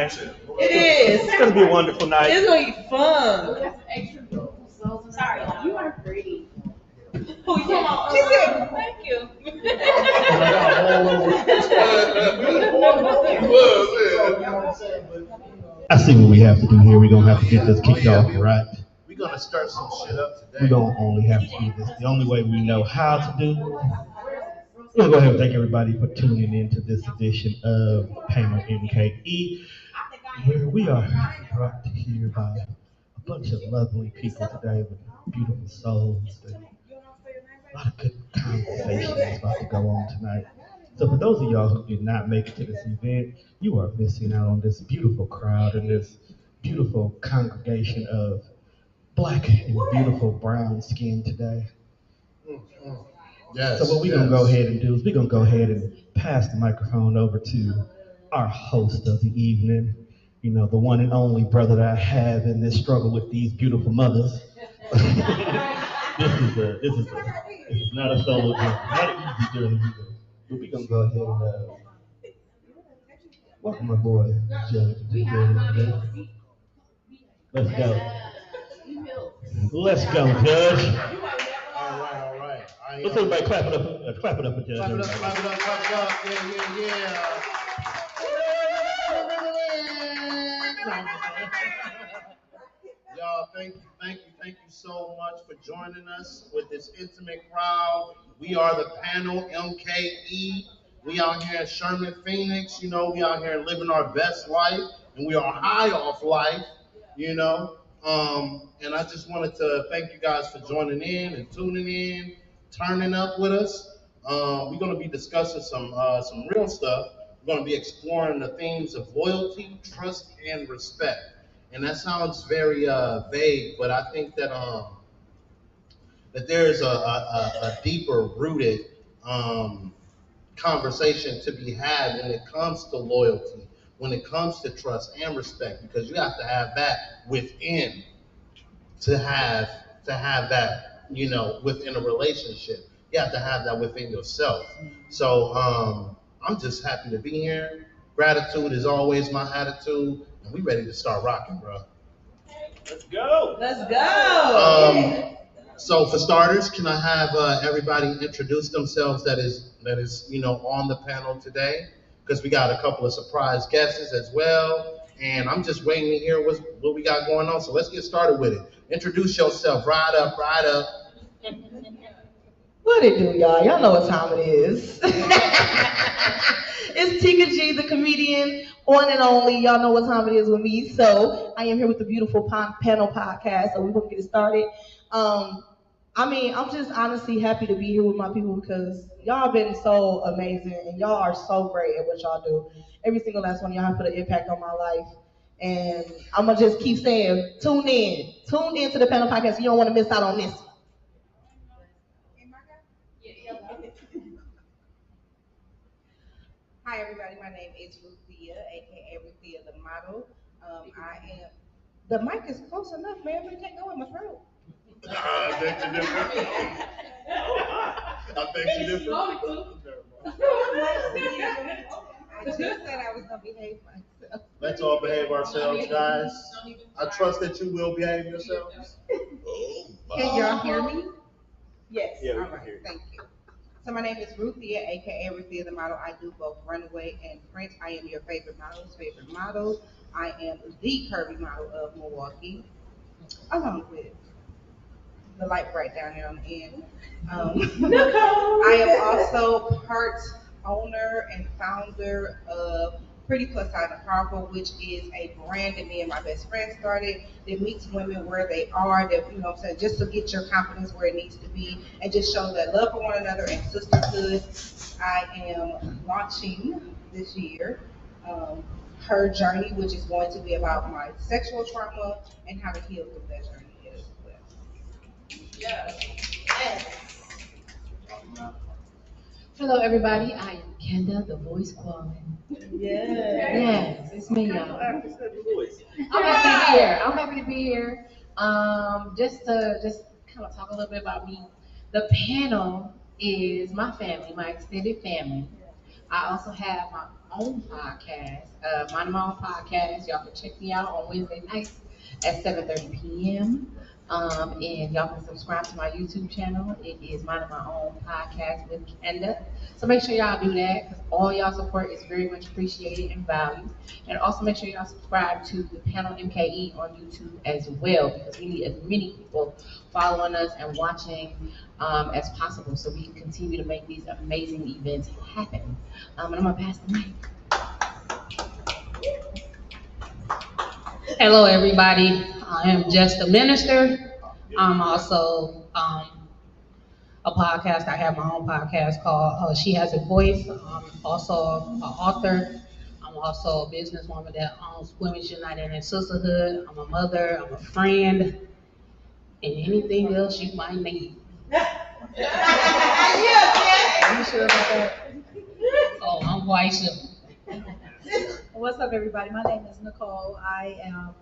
tonight. It is. It's going to be a wonderful night. It's going to be fun. Sorry, you are pretty. Who you talking about? She said, thank you. I see what we have to do here. We're going to have to get this kicked off, right? We're going to start some shit up today. We're going to only have to do this. The only way we know how to do it. We're going to go ahead and thank everybody for tuning in to this edition of Panel MKE, where we are brought here by a bunch of lovely people today with beautiful souls. And a lot of good conversation is about to go on tonight. So for those of y'all who did not make it to this event, you are missing out on this beautiful crowd and this beautiful congregation of black and beautiful brown skin today. Yes, so what we're going to go ahead and do is we're going to go ahead and pass the microphone over to our host of the evening, you know, the one and only brother that I have in this struggle with these beautiful mothers. This is not a solo journey, not an easy journey either. But we're going to go ahead and welcome my boy, Judge. Let's go. Let's go, Judge. All right. Let's everybody clap it up for Judge. Clap it up. Yeah. Y'all, thank you so much for joining us with this intimate crowd. We are the Panel MKE. We out here in Sherman, Phoenix. You know, we out here living our best life, and we are high off life, you know. And I just wanted to thank you guys for joining in and tuning in, turning up with us. We're going to be discussing some real stuff. We're going to be exploring the themes of loyalty, trust, and respect. And that sounds very vague, but I think that that there's a deeper rooted conversation to be had when it comes to loyalty, when it comes to trust and respect, because you have to have that within to have that, you know, within a relationship. You have to have that within yourself. So I'm just happy to be here. Gratitude is always my attitude, and we ready to start rocking, bro. Let's go. Let's go. So for starters, can I have everybody introduce themselves that is you know on the panel today? Because we got a couple of surprise guests as well, and I'm just waiting to hear what we got going on. So let's get started with it. Introduce yourself. Ride up. What it do, y'all? Y'all know what time it is. It's Tika G, the comedian, one and only. Y'all know what time it is with me. So I am here with the beautiful panel podcast. So we're gonna get it started. I'm just honestly happy to be here with my people because y'all been so amazing and y'all are so great at what y'all do. Every single last one of y'all have put an impact on my life. And I'm gonna just keep saying, tune in to the panel podcast. You don't want to miss out on this. Hi everybody, my name is Ruthia, aka Ruthia the model. The mic is close enough, man, but it can't go in my throat. I think you different. I just said I was gonna behave myself. Let's all behave ourselves, guys. I trust that you will behave yourselves. Can y'all hear me? Yes. Yeah, All right, thank you. So my name is Ruthia, aka Ruthia the model. I do both runway and print. I am your favorite model's favorite model. I am the curvy model of Milwaukee, along with the light bright down here on the end. I am also part owner and founder of Pretty Plus Size and Powerful, which is a brand that me and my best friend started that meets women where they are, that, you know what I'm saying, just to get your confidence where it needs to be and just show that love for one another and sisterhood. I am launching this year her journey, which is going to be about my sexual trauma and how to heal through that journey as well. Yes. Hello, everybody. I am Kenda, the voice quality. Yes, it's me, y'all. I'm happy to be here. Just kind of talk a little bit about me. The panel is my family, my extended family. I also have my own podcast, Mind My Own Podcast. Y'all can check me out on Wednesday nights at 7:30 p.m. And y'all can subscribe to my YouTube channel. It is Mind My Own Podcast with Kenda. So make sure y'all do that because all y'all support is very much appreciated and valued. And also make sure y'all subscribe to the Panel MKE on YouTube as well because we need as many people following us and watching as possible so we can continue to make these amazing events happen. And I'm gonna pass the mic. Hello, everybody. I am just a minister. I'm also a podcast. I have my own podcast called She Has a Voice. I'm also an author. I'm also a businesswoman that owns Women's United and Sisterhood. I'm a mother. I'm a friend. And anything else you might need. Are you sure about that? Oh, I'm quite sure. What's up, everybody? My name is Nicole. I am,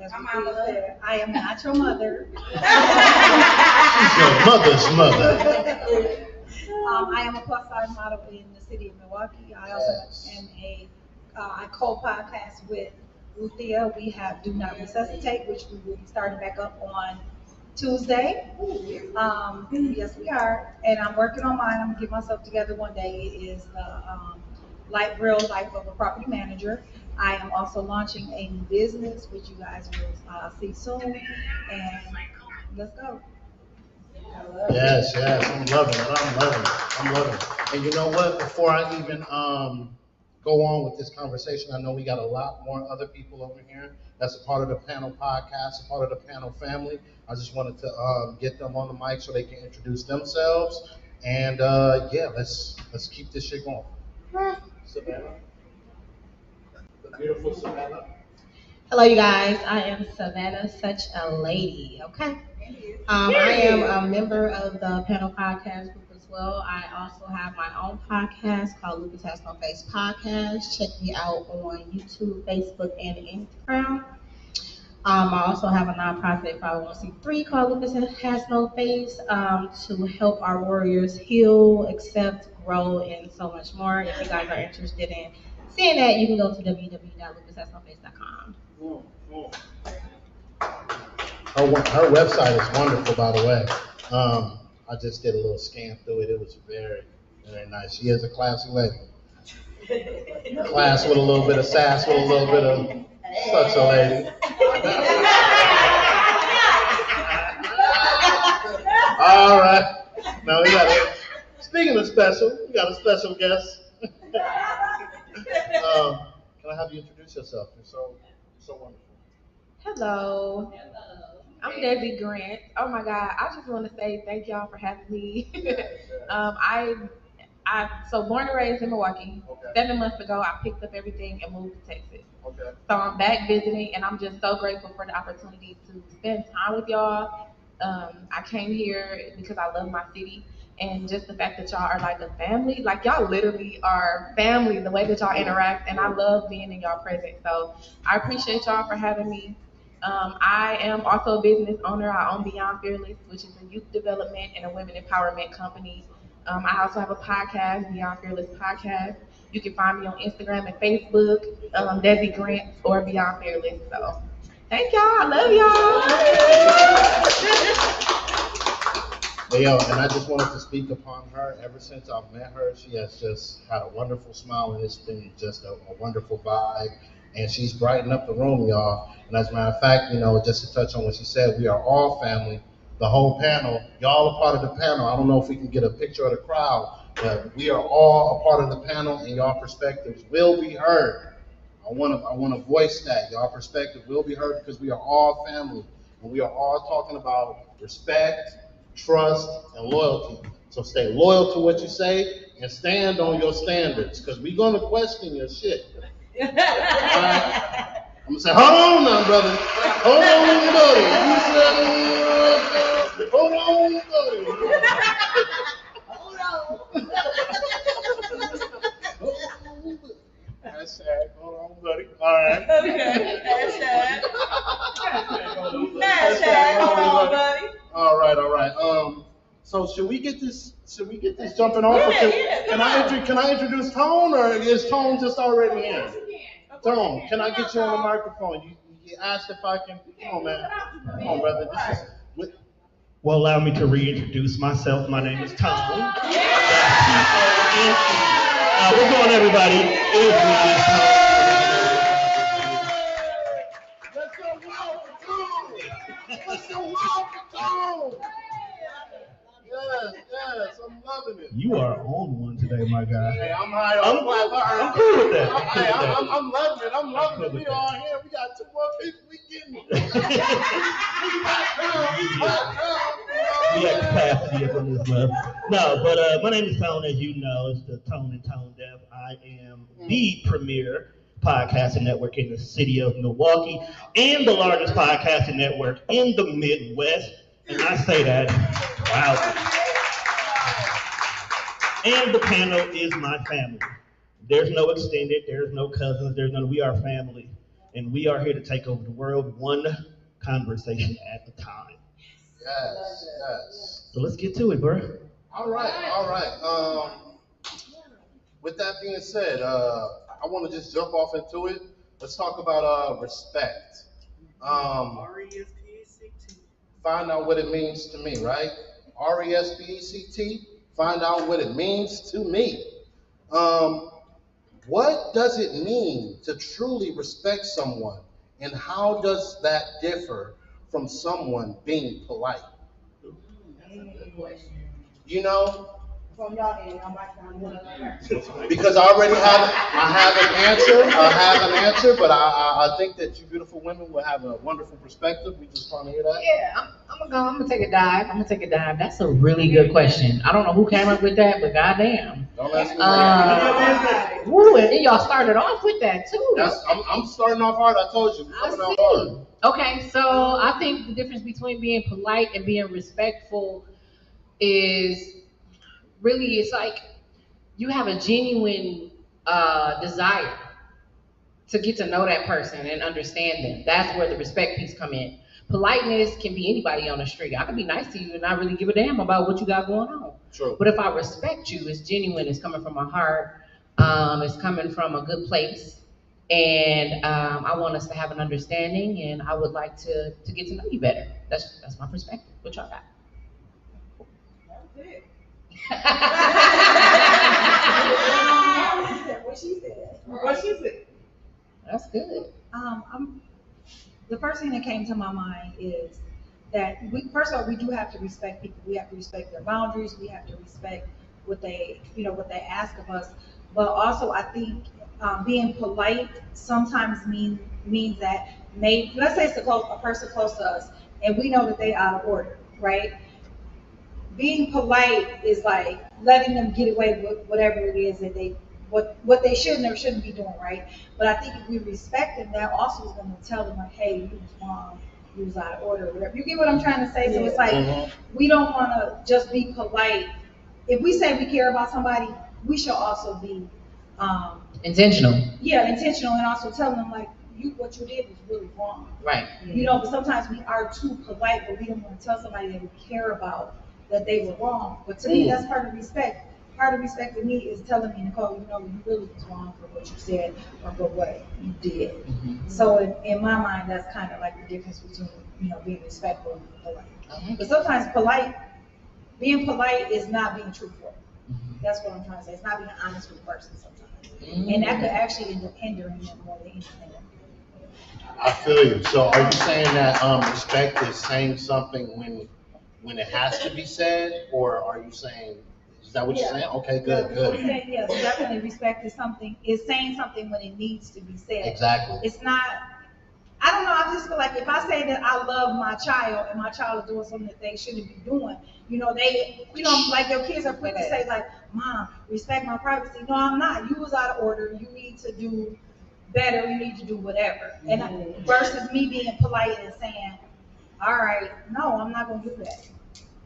as Ruthia said, I am not your mother. She's your mother's mother. I am a plus size model in the city of Milwaukee. I also am I co-podcast with Ruthia. We have Do Not Resuscitate, which we will be starting back up on Tuesday. Yes, we are. And I'm working on mine. I'm gonna get myself together one day. It is the real life of a property manager. I am also launching a new business, which you guys will see soon. And let's go. Yes, I'm loving it. And you know what? Before I even go on with this conversation, I know we got a lot more other people over here that's a part of the panel podcast, a part of the panel family. I just wanted to get them on the mic so they can introduce themselves. And let's keep this shit going. Savannah, the beautiful Savannah. Hello, you guys. I am Savannah, such a lady. Okay. I am a member of the panel podcast group as well. I also have my own podcast called Lucas Has No Face Podcast. Check me out on YouTube, Facebook, and Instagram. I also have a nonprofit 501c3 called Lucas Has No Face to help our warriors heal, accept, grow, and so much more. If you guys are interested in seeing that, you can go to www.lucashasnoface.com. Her website is wonderful, by the way. I just did a little scan through it. It was very, very nice. She is a classy lady. Class with a little bit of sass, with a little bit of such a lady. All right. Now we got it. Speaking of special, we got a special guest. Can I have you introduce yourself? You're so wonderful. Hello. I'm Desi Grant. Oh my God, I just want to say thank y'all for having me. So born and raised in Milwaukee. Okay. 7 months ago, I picked up everything and moved to Texas. Okay. So I'm back visiting, and I'm just so grateful for the opportunity to spend time with y'all. I came here because I love my city, and just the fact that y'all are like a family, like y'all literally are family, the way that y'all interact, and I love being in y'all presence. So I appreciate y'all for having me. I am also a business owner. I own Beyond Fearless, which is a youth development and a women empowerment company. I also have a podcast, Beyond Fearless Podcast. You can find me on Instagram and Facebook, Desi Grant or Beyond Fearless. So thank y'all. I love y'all. Hey, yo, and I just wanted to speak upon her. Ever since I've met her, she has just had a wonderful smile, and it's been just a wonderful vibe. And she's brightened up the room, y'all. And as a matter of fact, just to touch on what she said, we are all family. The whole panel, y'all are part of the panel. I don't know if we can get a picture of the crowd, but we are all a part of the panel, and y'all perspectives will be heard. I want to voice that. Y'all perspective will be heard because we are all family, and we are all talking about respect, trust, and loyalty. So stay loyal to what you say and stand on your standards, because we're going to question your shit. All right? I'm going to say, hold on now, brother. Hold on, buddy. You said, hold on, buddy. Hold on. Hashtag, hold on, buddy. All right. Okay. Hashtag, hold on, buddy. All right. So should we get this jumping off? Can I introduce Tone, or is Tone just already in? Tone, can I get you on the microphone? You asked if I can. Come on, man. Come on, brother. Well, allow me to reintroduce myself. My name is Tom. T-O-N-E. What's going on, everybody? It's me, Tom. Let's go wild for Tom. Let's go wild for Tom. Yes, I'm loving it. You are on one today, my guy. Hey, I'm high on I'm cool with that. I'm loving it. I'm loving it. We all here. We got 2 more people. We getting it. We have capacity up on this love. No, but my name is Tone, as you know. It's the Tone and Tone Deaf. I am the premier podcasting network in the city of Milwaukee and the largest podcasting network in the Midwest. And I say that proudly. And the panel is my family. There's no extended, there's no cousins, we are family. And we are here to take over the world one conversation at a time. Yes. So let's get to it, bro. All right. With that being said, I want to just jump off into it. Let's talk about respect. Find out what it means to me, right? RESPECT. Find out what it means to me. What does it mean to truly respect someone, and how does that differ from someone being polite? You know, because I already have an answer, but I think that you beautiful women will have a wonderful perspective. We just want to hear that. Yeah, I'm gonna take a dive. That's a really good question. I don't know who came up with that, but goddamn. Don't ask me. Woo, and then y'all started off with that too. I'm starting off hard. I told you. I see. Okay, so I think the difference between being polite and being respectful is really, it's like you have a genuine desire to get to know that person and understand them. That's where the respect piece come in. Politeness can be anybody on the street. I can be nice to you and not really give a damn about what you got going on. True. But if I respect you, it's genuine, it's coming from my heart, it's coming from a good place. And I want us to have an understanding, and I would like to get to know you better. That's my perspective. What y'all got? What she said. That's good. The first thing that came to my mind is that first of all, we do have to respect people. We have to respect their boundaries. We have to respect what they ask of us. But also, I think being polite sometimes means that let's say it's a person close to us, and we know that they out of order, right? Being polite is like letting them get away with whatever it is that what they should or shouldn't be doing, right? But I think if we respect them, that also is going to tell them like, hey, you was wrong, you was out of order, or whatever. You get what I'm trying to say? So it's like we don't want to just be polite. If we say we care about somebody, we should also be intentional. Yeah, intentional, and also tell them like what you did was really wrong. Right. You know, but sometimes we are too polite, but we don't want to tell somebody that we care about that they were wrong. But to me, that's part of respect. Part of respect to me is telling me, Nicole, you know, you really was wrong for what you said or for what you did. So in my mind, that's kind of like the difference between, you know, being respectful and being polite. But sometimes being polite is not being truthful. That's what I'm trying to say. It's not being honest with the person sometimes. And that could actually end up hindering them more than anything. I feel you. So are you saying that respect is saying something when it has to be said, or are you saying, is that what you're saying? Okay, good. I'm saying, yes, definitely respect is saying something when it needs to be said. Exactly. It's not, I don't know, I just feel like if I say that I love my child and my child is doing something that they shouldn't be doing, like your kids are quick to say like, Mom, respect my privacy. No, I'm not. You was out of order. You need to do better. You need to do whatever. And versus me being polite and saying, all right, no, I'm not going to do that.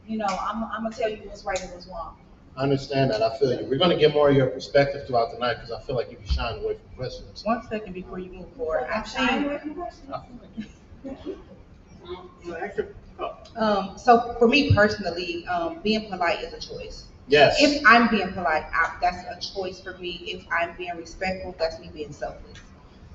You know, I'm going to tell you what's right and what's wrong. I understand that. I feel you. We're going to get more of your perspective throughout the night because I feel like you be shying away from questions. 1 second before you move forward. I'm shying away from questions. So for me personally, being polite is a choice. Yes. If I'm being polite, that's a choice for me. If I'm being respectful, that's me being selfless.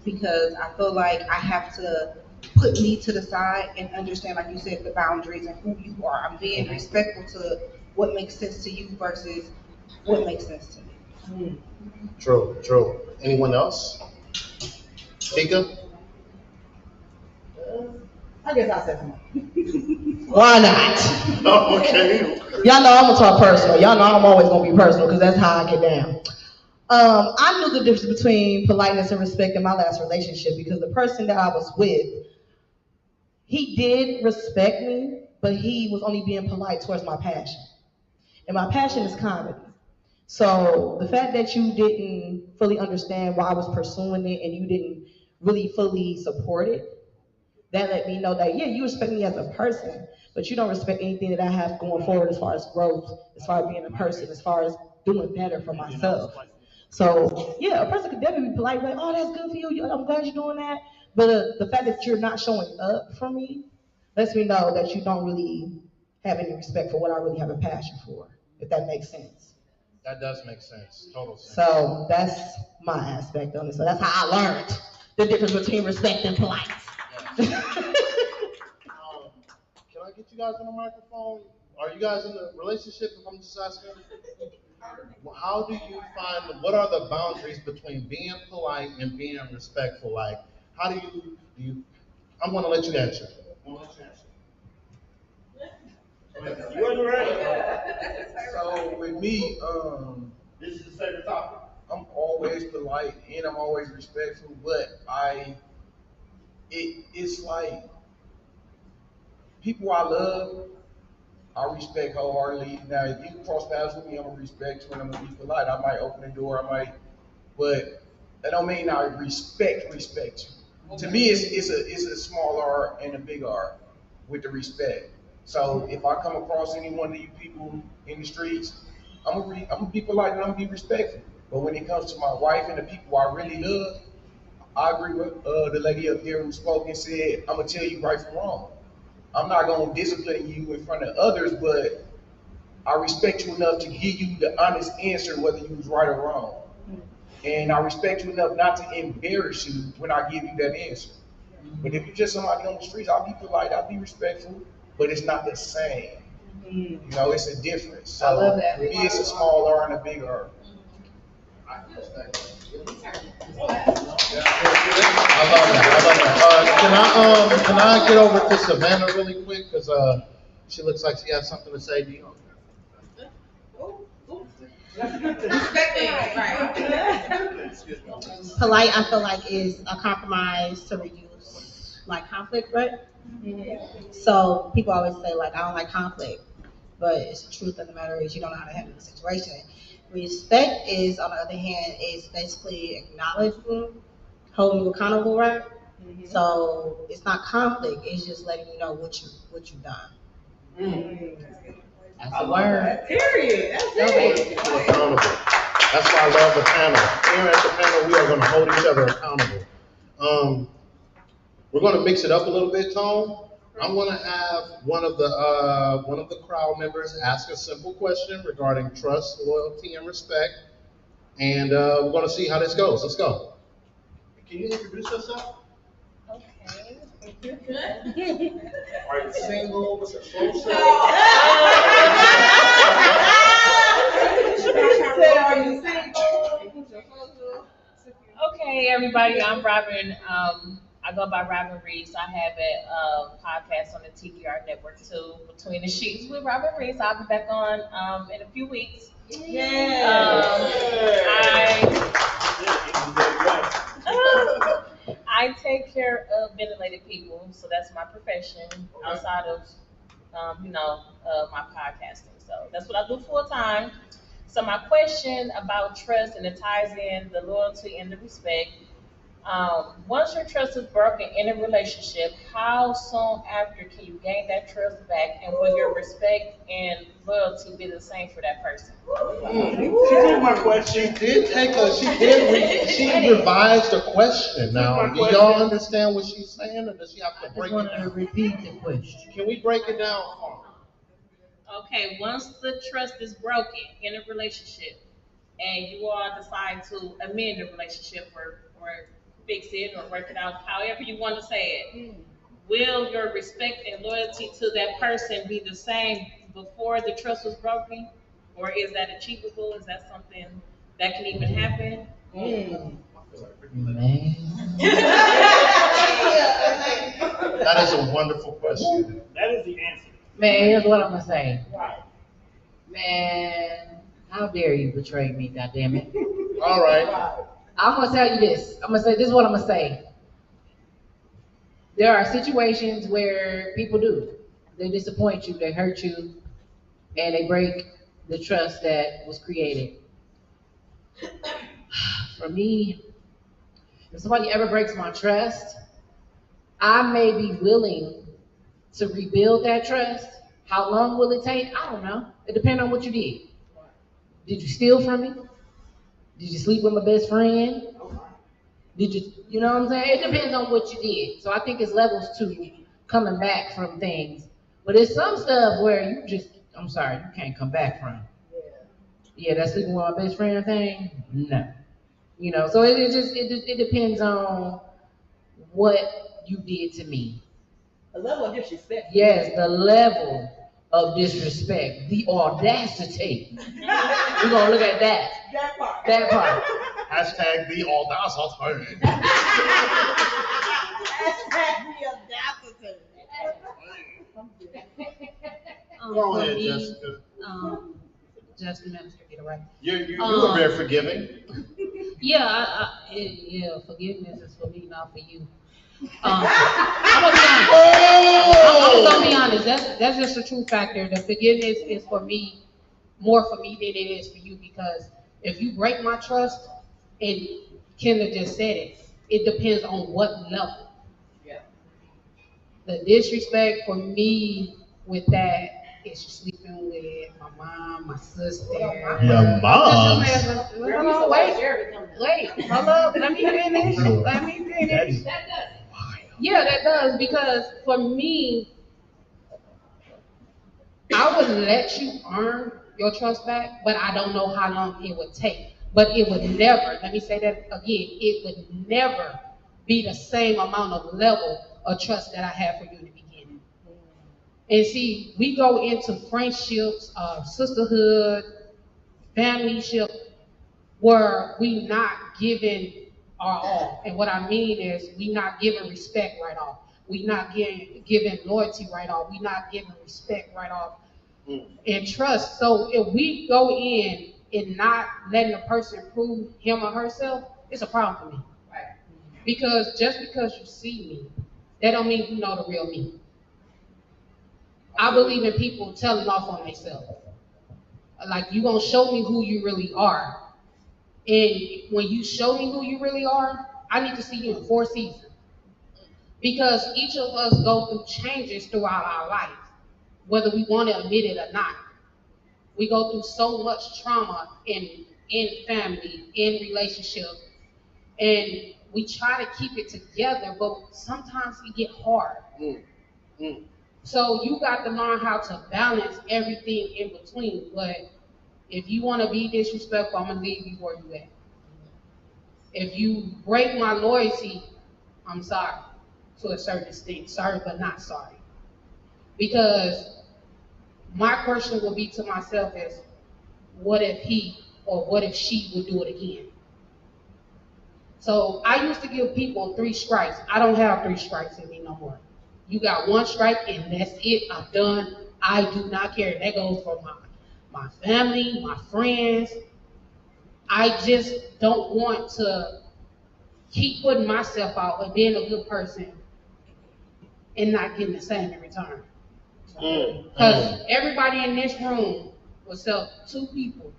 Because I feel like I have to put me to the side and understand, like you said, the boundaries and who you are. I'm being respectful to what makes sense to you versus what makes sense to me. True, true. Anyone else? Tika? I guess I'll say something. Why not? Oh, okay. Y'all know I'm gonna talk personal. Y'all know I'm always gonna be personal because that's how I get down. I knew the difference between politeness and respect in my last relationship because the person that I was with, he did respect me, but he was only being polite towards my passion. And my passion is comedy. So the fact that you didn't fully understand why I was pursuing it and you didn't really fully support it, that let me know that, yeah, you respect me as a person, but you don't respect anything that I have going forward as far as growth, as far as being a person, as far as doing better for myself. So, yeah, a person could definitely be polite, like, oh, that's good for you. I'm glad you're doing that. But the fact that you're not showing up for me lets me know that you don't really have any respect for what I really have a passion for, if that makes sense. That does make sense. Total sense. So that's my aspect on it. So that's how I learned the difference between respect and politeness. Can I get you guys on the microphone? Are you guys in a relationship? If I'm just asking. How do you find? What are the boundaries between being polite and being respectful? Like, how do you? I'm going to let you answer. So with me, This is the favorite topic. I'm always polite and I'm always respectful, but it's like people I love, I respect wholeheartedly. Now, if you cross paths with me, I'm gonna respect you and I'm gonna be polite. I might open the door, but that don't mean I respect you. To me, it's a small R and a big R with the respect. So if I come across any one of you people in the streets, I'm gonna be polite and I'm gonna be respectful. But when it comes to my wife and the people I really love, I agree with the lady up there who spoke and said, I'm gonna tell you right from wrong. I'm not gonna discipline you in front of others, but I respect you enough to give you the honest answer whether you was right or wrong. And I respect you enough not to embarrass you when I give you that answer. But if you're just somebody on the streets, I'll be polite, I'll be respectful, but it's not the same. You know, it's a difference. So I love that. for me, it's a small R and a big R. I love that. Can I get over to Savannah really quick? Because she looks like she has something to say to you. Polite, I feel like, is a compromise to reduce like conflict, right? So people always say like, I don't like conflict, but it's the truth of the matter is you don't know how to handle the situation. Respect is, on the other hand, is basically acknowledging, holding you accountable, right? So it's not conflict; it's just letting you know what you've done. That's a word. Period. That's it. Accountable. That's why I love the panel. Here at the panel, we are going to hold each other accountable. We're going to mix it up a little bit, Tone. I'm going to have one of the crowd members ask a simple question regarding trust, loyalty, and respect, and we're going to see how this goes. Let's go. Can you introduce yourself? Okay. Are you single? What's your social? Okay, everybody, I'm Robin. I go by Robin Reese. I have a podcast on the TPR network too, Between the Sheets with Robin Reese. I'll be back on in a few weeks. I take care of ventilated people, so that's my profession outside of my podcasting. So that's what I do full time. So my question about trust, and it ties in the loyalty and the respect. Once your trust is broken in a relationship, how soon after can you gain that trust back, and will your respect and loyalty be the same for that person? She took my question. She revised the question. Now, do y'all understand what she's saying, or does she have to break it down? Repeat the question. Can we break it down for her? Okay, once the trust is broken in a relationship, and you all decide to amend the relationship or fix it or work it out, however you want to say it, will your respect and loyalty to that person be the same before the trust was broken? Or is that achievable? Is that something that can even happen? Man. That is a wonderful question. That is the answer. Man, here's what I'm gonna say. Man, how dare you betray me, goddammit. All right. I'm gonna tell you this. This is what I'm gonna say. There are situations where people do. They disappoint you, they hurt you, and they break the trust that was created. For me, if somebody ever breaks my trust, I may be willing to rebuild that trust. How long will it take? I don't know. It depends on what you did. Did you steal from me? Did you sleep with my best friend? Did you know what I'm saying? It depends on what you did. So I think it's levels to coming back from things. But there's some stuff where you just, I'm sorry, you can't come back from. Yeah, that sleeping with my best friend thing? No. You know, so it depends on what you did to me. A level of disrespect. Yes, the level of disrespect, the audacity. We're gonna look at that. That part. That part. Hashtag the audacity. Go ahead, Jessica. Just the minister, get it right. You were very forgiving. Yeah, forgiveness is for me, not for you. I'm gonna be honest. That's just a true factor. The forgiveness is for me, more for me than it is for you, because if you break my trust, and Kendra just said it, it depends on what level. Yeah. The disrespect for me with that is sleeping with my mom, my sister. Your mom? Hold on, wait, hold up, let me finish. Yeah, that does, because for me, I would let you earn your trust back, but I don't know how long it would take. But it would never, let me say that again, it would never be the same amount of level of trust that I had for you in the beginning. And see, we go into friendships, sisterhood, familyship, where we not giving our all. And what I mean is we not giving respect right off. We not giving loyalty right off. We not giving respect right off. And trust. So if we go in and not letting a person prove him or herself, it's a problem for me. Right. Because just because you see me, that don't mean you know the real me. I believe in people telling off on themselves. Like, you gonna show me who you really are. And when you show me who you really are, I need to see you in 4 seasons. Because each of us go through changes throughout our life, whether we want to admit it or not. We go through so much trauma in family, in relationship, and we try to keep it together, but sometimes it get hard. So you got to learn how to balance everything in between. But if you want to be disrespectful, I'm going to leave you where you at. If you break my loyalty, I'm sorry to a certain extent. Sorry, but not sorry. Because my question will be to myself is, what if he or what if she would do it again? So I used to give people 3 strikes. I don't have 3 strikes in me no more. You got 1 strike and that's it. I'm done. I do not care. That goes for my family, my friends. I just don't want to keep putting myself out and being a good person and not getting the same in return. Because everybody in this room, except 2 people,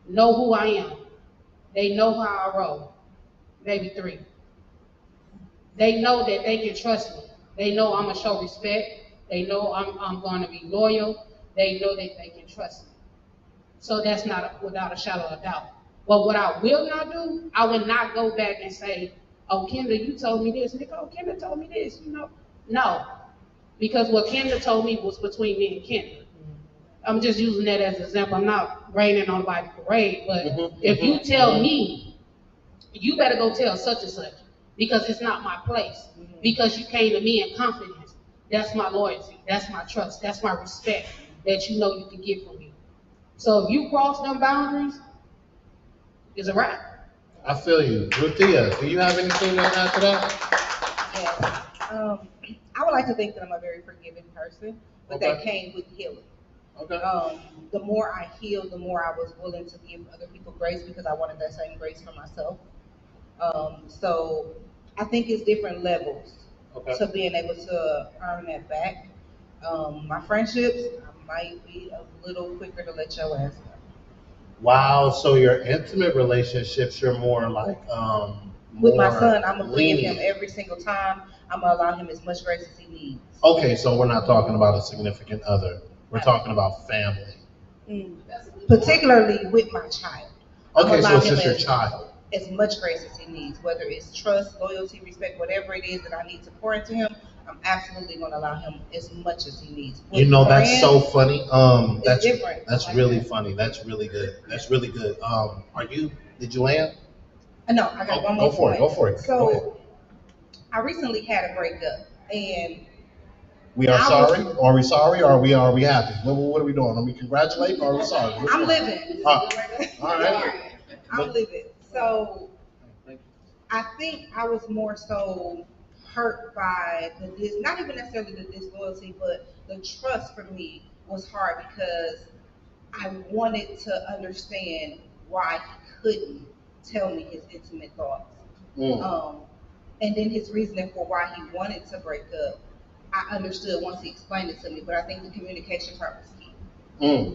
know who I am. They know how I roll. Maybe 3. they know that they can trust me. They know I'm gonna show respect. They know I'm gonna be loyal. They know that they can trust me. So that's not without a shadow of doubt. But what I will not do, I will not go back and say, oh, Kendra, you told me this. Nigga, oh, Kendra told me this, you know. No, because what Kendra told me was between me and Kendra. I'm just using that as an example. I'm not raining on nobody's parade, but if you tell me, you better go tell such and such, because it's not my place. Because you came to me in confidence. That's my loyalty. That's my trust. That's my respect that you know you can get from me. So if you cross them boundaries, it's a wrap. I feel you. Ruthia, do you have anything to add to that? Yes. I would like to think that I'm a very forgiving person, but that came with healing. Okay. The more I healed, the more I was willing to give other people grace because I wanted that same grace for myself. So I think it's different levels to being able to earn that back. My friendships, I might be a little quicker to let your ass know. Wow, so your intimate relationships, you're more like With my son, I'm gonna bring lenient. him every single time. I'm gonna allow him as much grace as he needs. Okay, so we're not talking about a significant other. We're talking about family. Particularly with my child. Okay, so allow it's him just your child. as much grace as he needs, whether it's trust, loyalty, respect, whatever it is that I need to pour into him. I'm absolutely going to allow him as much as he needs. You know, that's so funny. That's different. That's really funny. That's really good. That's really good. Did you land? No, I got one more Go for it. point. Go for it. Go ahead. So, I recently had a breakup, and We are sorry. Are we sorry? Or are we happy? What are we doing? Are we congratulating? Or are we sorry? I'm living. All right. I'm living. So, I think I was more so hurt by not even necessarily the disloyalty, but the trust for me was hard because I wanted to understand why he couldn't tell me his intimate thoughts. And then his reasoning for why he wanted to break up, I understood once he explained it to me, but I think the communication part was key.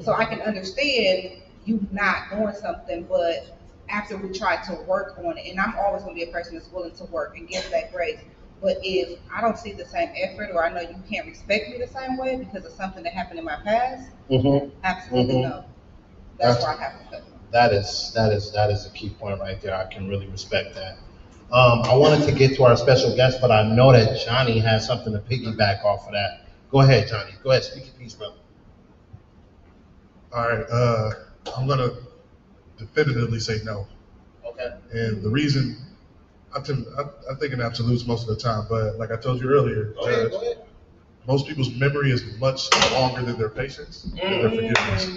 So I can understand you not doing something, but after we try to work on it, and I'm always going to be a person that's willing to work and give that grace. But if I don't see the same effort, or I know you can't respect me the same way because of something that happened in my past, absolutely no. That's why I have to cut. That is a key point right there. I can really respect that. I wanted to get to our special guest, but I know that Johnny has something to piggyback off of that. Go ahead, Johnny. Go ahead, speak your piece, brother. All right, I'm gonna definitively say no. Okay. And the reason, I think in absolutes most of the time, but like I told you earlier, Go ahead. most people's memory is much longer than their patience and their forgiveness.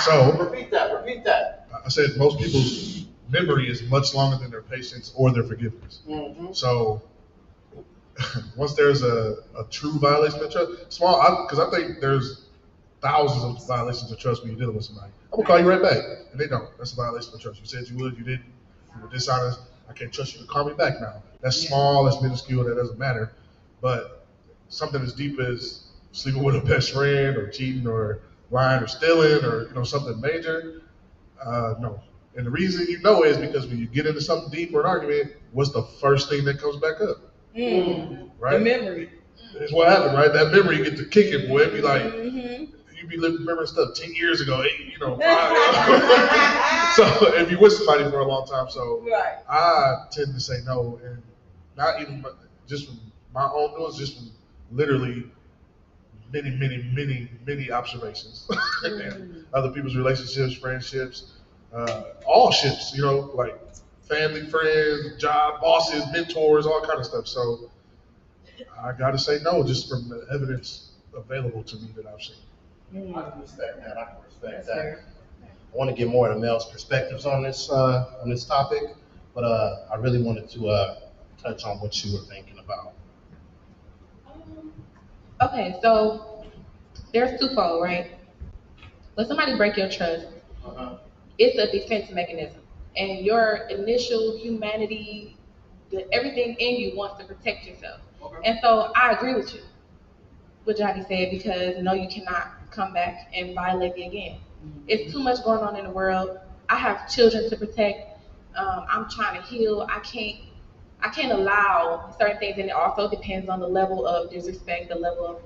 So Repeat that. I said most people's memory is much longer than their patience or their forgiveness. So once there's a true violation of trust, because I think there's thousands of violations of trust when you're dealing with somebody. I'm gonna call you right back, and they don't. That's a violation of trust. You said you would, you didn't. You were dishonest. I can't trust you to call me back now. That's small. That's minuscule. That doesn't matter. But something as deep as sleeping with a best friend, or cheating, or lying, or stealing, or something major, no. And the reason you know is because when you get into something deep or an argument, what's the first thing that comes back up? Right? The memory. It's what happened, right? That memory, you get to kick it, boy. It'd be like, you be remembering stuff 10 years ago, 5. So if you with somebody for a long time, I tend to say no, and not even just from my own doings, just from literally many observations. And other people's relationships, friendships, all ships, like family, friends, job, bosses, mentors, all kind of stuff. So I got to say no, just from the evidence available to me that I've seen. I can respect that. I want to get more of the male's perspectives on this topic, but I really wanted to touch on what you were thinking about. Okay, so there's twofold, right? When somebody break your trust, it's a defense mechanism, and your initial humanity, everything in you wants to protect yourself. And so I agree with you, what Johnny said, because no, you cannot come back and violate me again. It's too much going on in the world. I have children to protect. I'm trying to heal. I I can't allow certain things, and it also depends on the level of disrespect, the level of,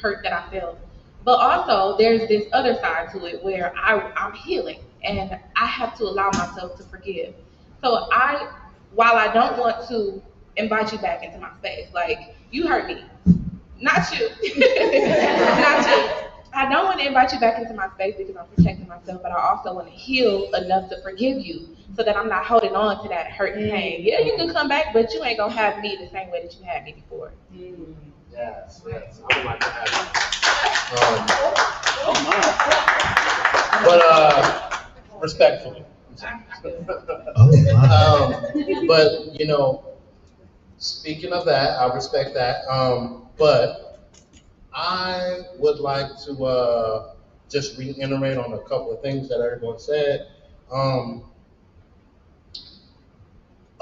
hurt that I feel. But also, there's this other side to it where I'm healing, and I have to allow myself to forgive. So while I don't want to invite you back into my space, like, you hurt me, not you, not you. I don't want to invite you back into my space because I'm protecting myself, but I also want to heal enough to forgive you so that I'm not holding on to that hurt and pain. Yeah, you can come back, but you ain't gonna have me the same way that you had me before. Yes, yes. I would like to have respectfully. But speaking of that, I respect that. But I would like to just reiterate on a couple of things that everyone said.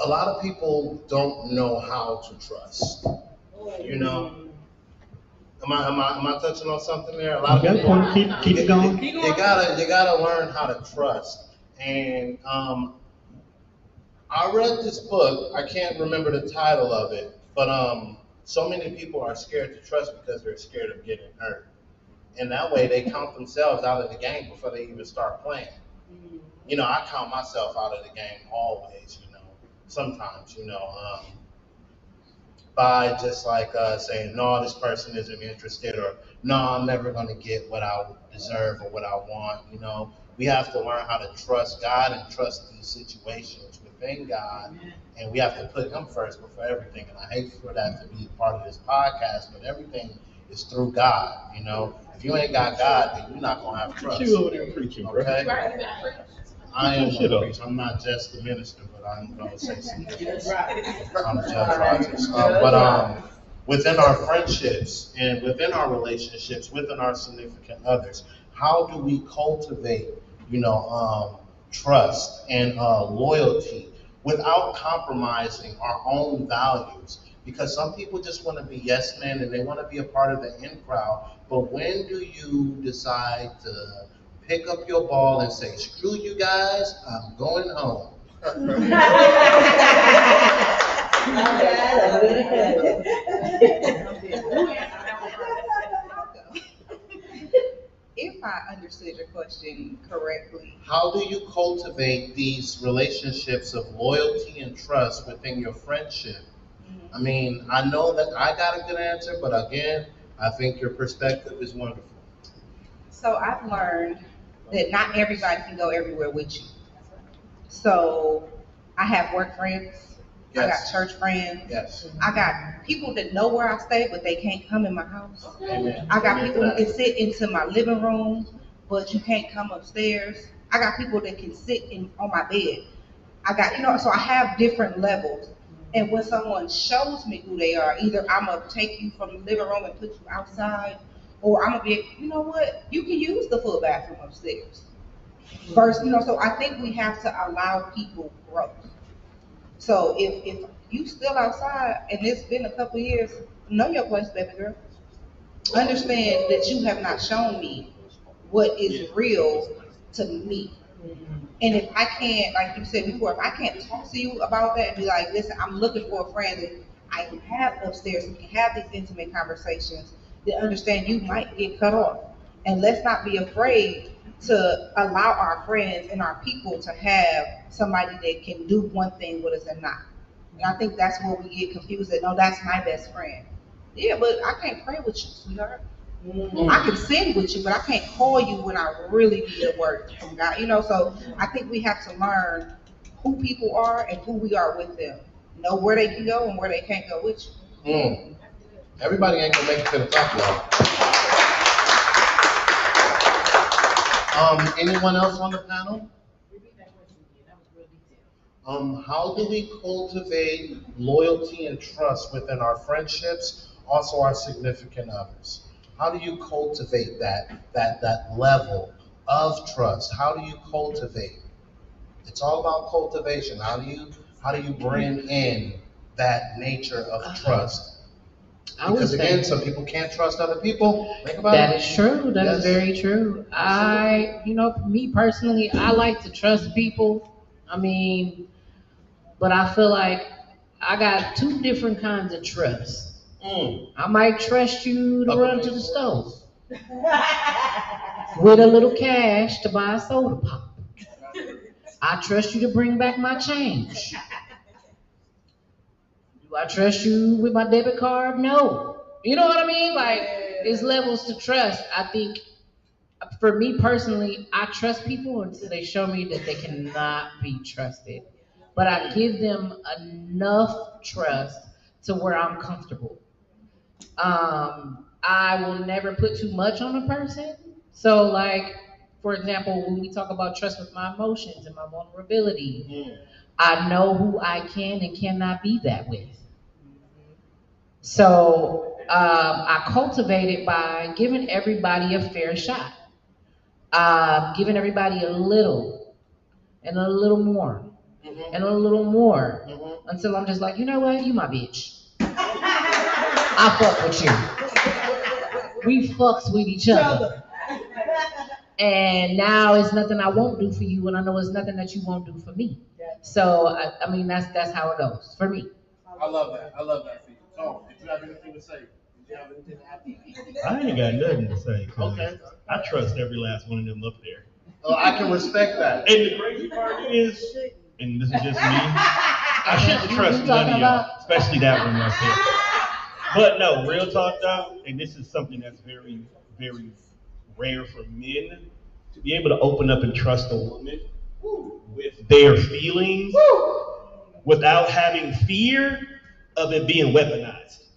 A lot of people don't know how to trust. Am I touching on something there? A lot of people keep it going. You gotta learn how to trust. And I read this book. I can't remember the title of it, but so many people are scared to trust because they're scared of getting hurt. And that way they count themselves out of the game before they even start playing. I count myself out of the game always, sometimes, by just like saying, no, this person isn't interested, or no, I'm never going to get what I deserve or what I want. We have to learn how to trust God and trust these situations within God, and we have to put Him first before everything. And I hate for that to be part of this podcast, but everything is through God. If you ain't got God, then you're not gonna have trust. You over there preaching, bro. Okay? I am going to preach. I'm not just the minister, but I'm going to say something. I'm Judge Rogers. But within our friendships and within our relationships, within our significant others, how do we cultivate, trust and loyalty without compromising our own values? Because some people just want to be yes men and they want to be a part of the in crowd. But when do you decide to pick up your ball and say, screw you guys, I'm going home? If I understood your question correctly. How do you cultivate these relationships of loyalty and trust within your friendship? I mean, I know that I got a good answer, but again, I think your perspective is wonderful. So I've learned that not everybody can go everywhere with you. So I have work friends. Yes. I got church friends. Yes. I got people that know where I stay, but they can't come in my house. Amen. I got people that can sit into my living room, but you can't come upstairs. I got people that can sit on my bed. I got, so I have different levels. And when someone shows me who they are, either I'm going to take you from the living room and put you outside, or I'm going to be, you know what, you can use the full bathroom upstairs. First, so I think we have to allow people growth. So if you still outside and it's been a couple years, know your place, baby girl. Understand that you have not shown me what is real to me. And if I can't, like you said before, if I can't talk to you about that and be like, listen, I'm looking for a friend that I can have upstairs, we can have these intimate conversations, that understand you might get cut off. And let's not be afraid to allow our friends and our people to have somebody that can do one thing with us and not. And I think that's where we get confused that, no, that's my best friend. Yeah, but I can't pray with you, sweetheart. I can sing with you, but I can't call you when I really need a word from God. So I think we have to learn who people are and who we are with them. Know where they can go and where they can't go with you. Everybody ain't gonna make it to the top, y'all. Anyone else on the panel? How do we cultivate loyalty and trust within our friendships, also our significant others? How do you cultivate that level of trust? How do you cultivate? It's all about cultivation. How do you bring in that nature of trust? Because again, some people can't trust other people. Think about That it. is true. That is very true. Me personally, I like to trust people. But I feel like I got two different kinds of trust. I might trust you to run to the store with a little cash to buy a soda pop. I trust you to bring back my change. Do I trust you with my debit card? No. You know what I mean? Like, there's levels to trust. I think, for me personally, I trust people until they show me that they cannot be trusted. But I give them enough trust to where I'm comfortable. I will never put too much on a person. So, like, for example, when we talk about trust with my emotions and my vulnerability, I know who I can and cannot be that with. So, I cultivate it by giving everybody a fair shot, giving everybody a little and a little more and a little more until I'm just like, you know what, you my bitch. I fuck with you. We fucks with each other. And now it's nothing I won't do for you, and I know it's nothing that you won't do for me. So I mean that's how it goes for me. I love that. I love that for you. So, did you have anything to say? Did you have anything to add? I ain't got nothing to say. 'Cause Okay. I trust every last one of them up there. Oh, I can respect that. And the crazy part is, and this is just me, I shouldn't trust none of y'all, especially that one right there. But no, real talk though, and this is something that's very, very rare for men, to be able to open up and trust a woman with their feelings without having fear of it being weaponized.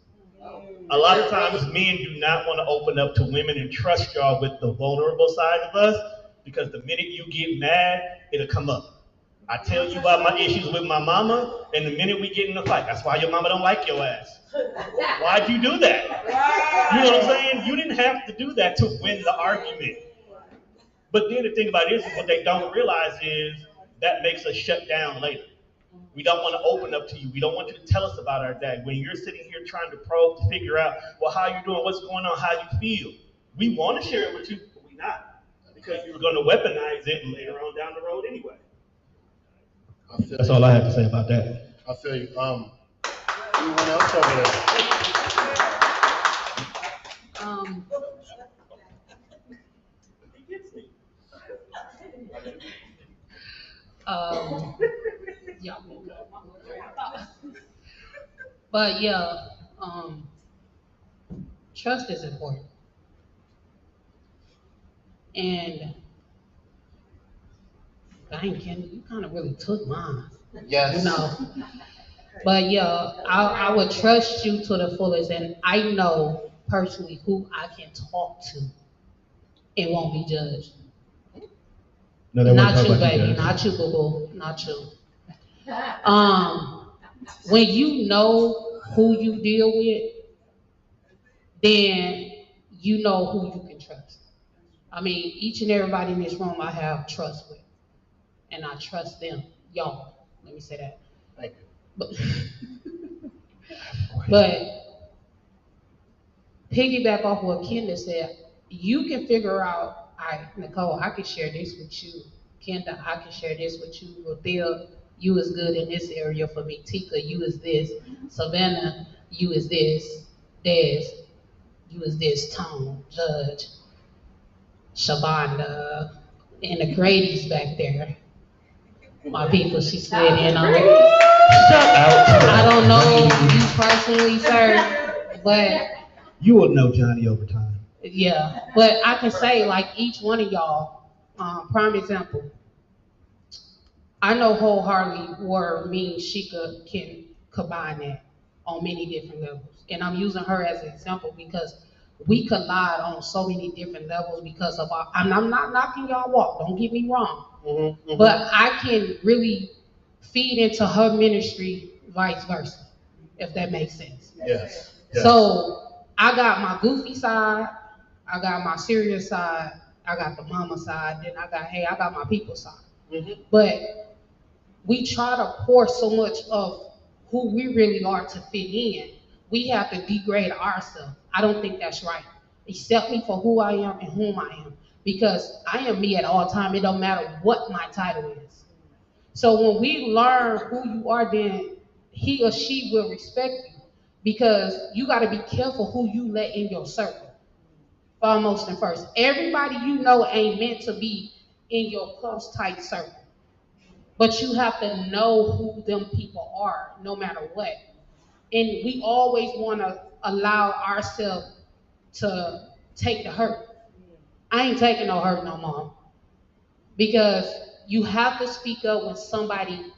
A lot of times men do not want to open up to women and trust y'all with the vulnerable side of us, because the minute you get mad, it'll come up. I tell you about my issues with my mama, and the minute we get in a fight, that's why your mama don't like your ass. Why'd you do that? You know what I'm saying? You didn't have to do that to win the argument. But then the thing about it is what they don't realize is that makes us shut down later. We don't want to open up to you. We don't want you to tell us about our day. When you're sitting here trying to probe to figure out, well, how you doing, what's going on, how you feel. We want to share it with you, but we not. Because you're going to weaponize it later on down the road anyway. That's all I have to say about that. I feel you. Anyone else over there? Yeah. But yeah, trust is important. And dang, Ken, you kind of really took mine. Yes. You know. But yeah, I would trust you to the fullest, and I know personally who I can talk to and won't be judged. No, Not you, baby. Not you, boo-boo. Not you. When you know who you deal with, then you know who you can trust. I mean, each and everybody in this room I have trust with, and I trust them. Y'all, let me say that. Thank you. But piggyback off what Kenda said, you can figure out, all right, Nicole, I can share this with you. Kenda, I can share this with you. Rothea, you is good in this area for me. Tika, you is this. Savannah, you is this. Des, you is this. Tone, Judge, Shabonda, and the Grady's back there. My people, she slid in on it. I don't know you personally, sir, but you will know Johnny over time. Yeah, but I can say, like, each one of y'all, prime example, I know wholeheartedly where me and Sheikah can combine that on many different levels. And I'm using her as an example because we collide on so many different levels because of our, and I'm not knocking y'all walk, don't get me wrong. But I can really feed into her ministry, vice versa, if that makes sense. Yes. So I got my goofy side, I got my serious side, I got the mama side, then I got my people side. But we try to pour so much of who we really are to fit in. We have to degrade ourselves. I don't think that's right. Accept me for who I am and whom I am. Because I am me at all times. It don't matter what my title is. So when we learn who you are, then he or she will respect you, because you got to be careful who you let in your circle. Foremost and first, everybody you know ain't meant to be in your close tight circle, but you have to know who them people are no matter what. And we always want to allow ourselves to take the hurt. I ain't taking no hurt no more, because you have to speak up when somebody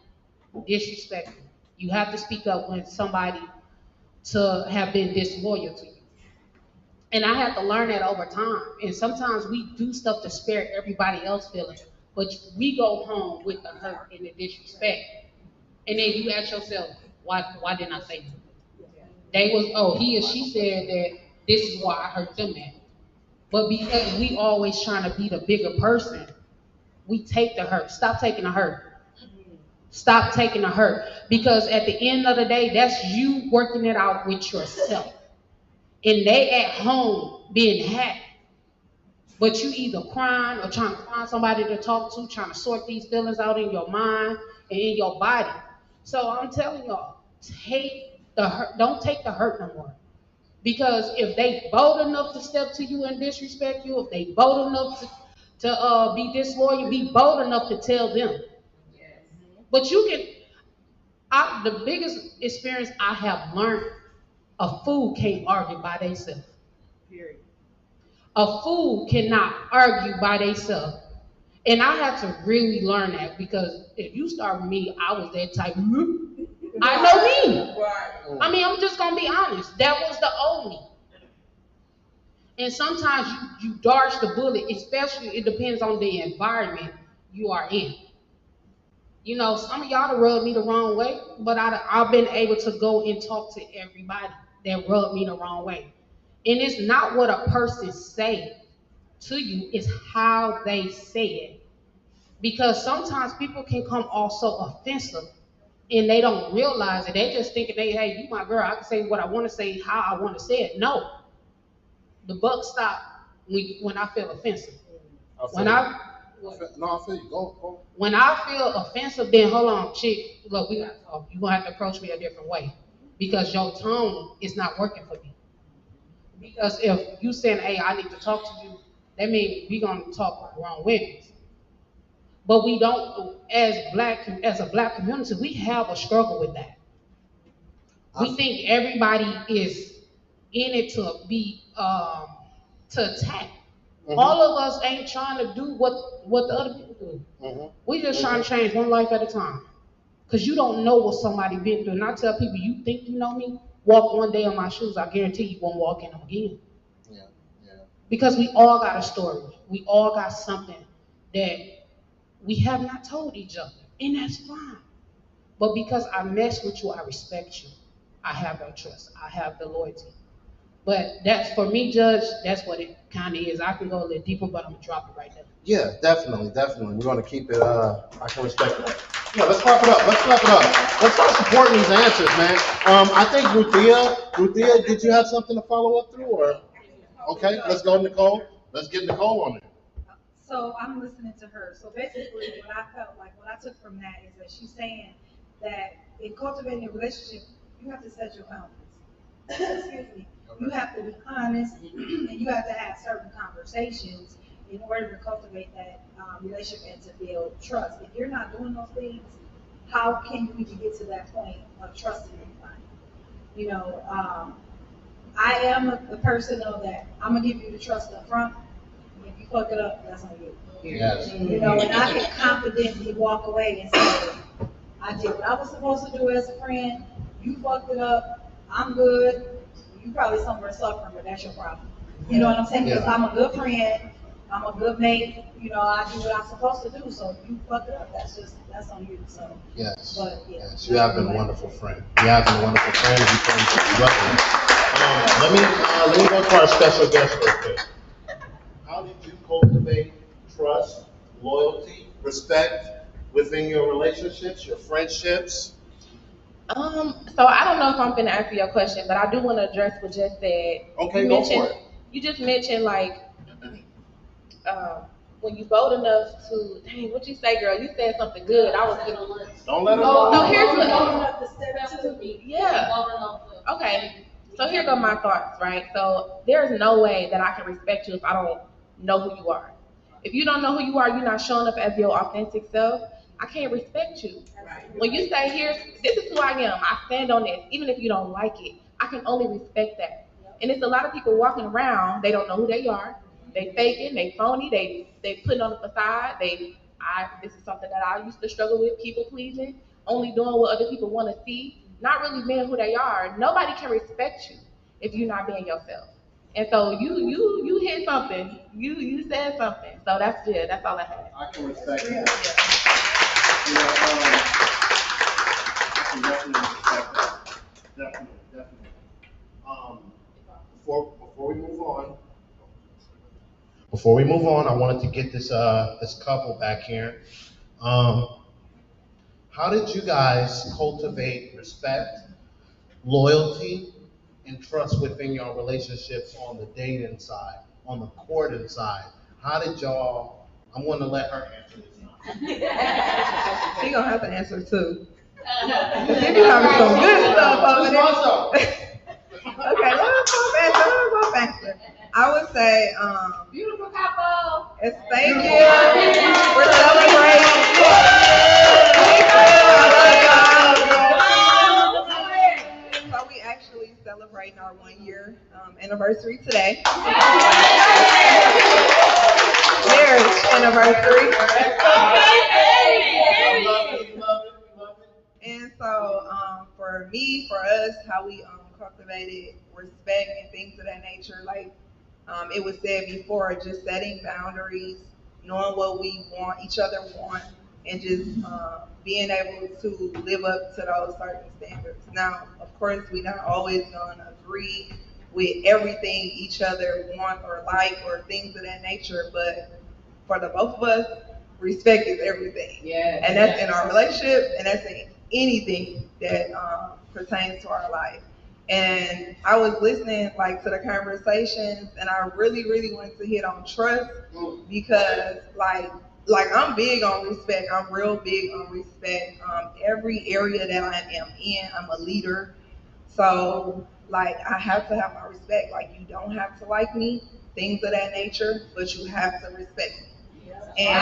disrespects you. You have to speak up when somebody to have been disloyal to you. And I had to learn that over time. And sometimes we do stuff to spare everybody else feelings, but we go home with the hurt and the disrespect. And then you ask yourself, why didn't I say that? They was, oh, he or she said that this is why I hurt them at. But because we always trying to be the bigger person, we take the hurt. Stop taking the hurt. Stop taking the hurt. Because at the end of the day, that's you working it out with yourself. And they at home being happy. But you either crying or trying to find somebody to talk to, trying to sort these feelings out in your mind and in your body. So I'm telling y'all, take the hurt. Don't take the hurt no more. Because if they bold enough to step to you and disrespect you, if they bold enough to be disloyal, be bold enough to tell them. But you can, the biggest experience I have learned, a fool can't argue by themselves. Period. A fool cannot argue by themselves. And I had to really learn that, because if you start with me, I was that type. I know me. Right. I mean, I'm just going to be honest. That was the old me. And sometimes you dodge the bullet, especially it depends on the environment you are in. You know, some of y'all have rubbed me the wrong way, but I've been able to go and talk to everybody that rubbed me the wrong way. And it's not what a person say to you, it's how they say it. Because sometimes people can come off so offensive and they don't realize it. They just thinking, hey, you my girl, I can say what I want to say, how I want to say it. No. The buck stop when I feel offensive. I feel you. Go. When I feel offensive, then hold on, chick, look, we gotta talk. You're gonna have to approach me a different way, because your tone is not working for me. Because if you saying, hey, I need to talk to you, that means we're gonna talk around women. But we don't, as a black community, we have a struggle with that. We think everybody is in it to be to attack. Mm-hmm. All of us ain't trying to do what the other people do. Mm-hmm. We just trying to change one life at a time. Because you don't know what somebody been through. And I tell people, you think you know me? Walk one day in my shoes, I guarantee you won't walk in them again. Yeah. Because we all got a story. We all got something that we have not told each other. And that's fine. But because I mess with you, I respect you. I have your trust. I have the loyalty. But that's, for me, Judge, that's what it kind of is. I can go a little deeper, but I'm going to drop it right there. Yeah, definitely. We're going to keep it, I can respect that. Yeah, let's clap it up. Let's start supporting these answers, man. I think Ruthia, did you have something to follow up through? Or okay, let's go, Nicole. Let's get Nicole on it. So I'm listening to her. So basically what I felt like, what I took from that is that she's saying that in cultivating a relationship, you have to set your boundaries. Excuse me. You have to be honest, and you have to have certain conversations in order to cultivate that relationship and to build trust. If you're not doing those things, how can you even get to that point of trusting anybody? You know, I am the person of that. I'm gonna give you the trust up front. If you fuck it up, that's on you. Yes. You know, and I can confidently walk away and say, I did what I was supposed to do as a friend. You fucked it up. I'm good. You probably somewhere suffering, but that's your problem. You know what I'm saying? Because I'm a good friend, I'm a good mate. You know, I do what I'm supposed to do. So if you fuck it up, that's on you. So yes, but, yes, you have been a wonderful friend. You have been a wonderful friend. Let me go to our special guest real quick. How did you cultivate trust, loyalty, respect within your relationships, your friendships? So I don't know if I'm gonna answer your question, but I do want to address what Jess said. Okay, go for it. You just mentioned like when you bold enough to, dang, what you say, girl? You said something good. I was Don't let them no, here's Bold what. enough to step to me. Yeah. Okay. So here go my thoughts, right? So there's no way that I can respect you if I don't know who you are. If you don't know who you are, you're not showing up as your authentic self. I can't respect you. When you say, this is who I am, I stand on this, even if you don't like it, I can only respect that. And it's a lot of people walking around, they don't know who they are. They faking, they phony, they putting on a facade. This is something that I used to struggle with, people pleasing, only doing what other people want to see, not really being who they are. Nobody can respect you if you're not being yourself. And so you hit something, you said something. So that's good. That's all I had. I can respect that. You know, I can definitely respect that. Definitely. Before we move on, I wanted to get this couple back here. How did you guys cultivate respect, loyalty, and trust within your relationships on the dating side, on the courting side? How did y'all? I'm going to let her answer this. She gonna have to answer too. She be having some good stuff over there. Okay, let's go faster. I would say, Beautiful couple. thank you. We're celebrating. So we actually celebrating our 1 year anniversary today. Marriage anniversary. And so for me, for us, how we cultivated respect and things of that nature, like it was said before, just setting boundaries, knowing what we want, each other want, and just being able to live up to those certain standards. Now, of course, we're not always going to agree with everything each other want or like or things of that nature, but for the both of us, respect is everything. Yes. And that's in our relationship, and that's in anything that pertains to our life. And I was listening like to the conversations, and I really, really wanted to hit on trust because like I'm big on respect. I'm real big on respect. Every area that I am in, I'm a leader. So like I have to have my respect. Like you don't have to like me, things of that nature, but you have to respect me. And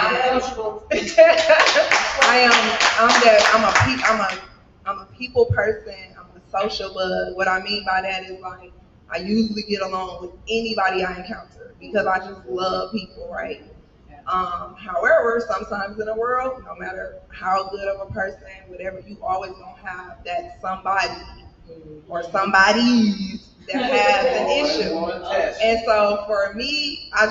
I'm a people person. I'm a social bug. What I mean by that is like I usually get along with anybody I encounter because I just love people, right? However, sometimes in the world, no matter how good of a person, whatever, you always gonna have that somebody or somebody's that has an issue. And so for me, I'm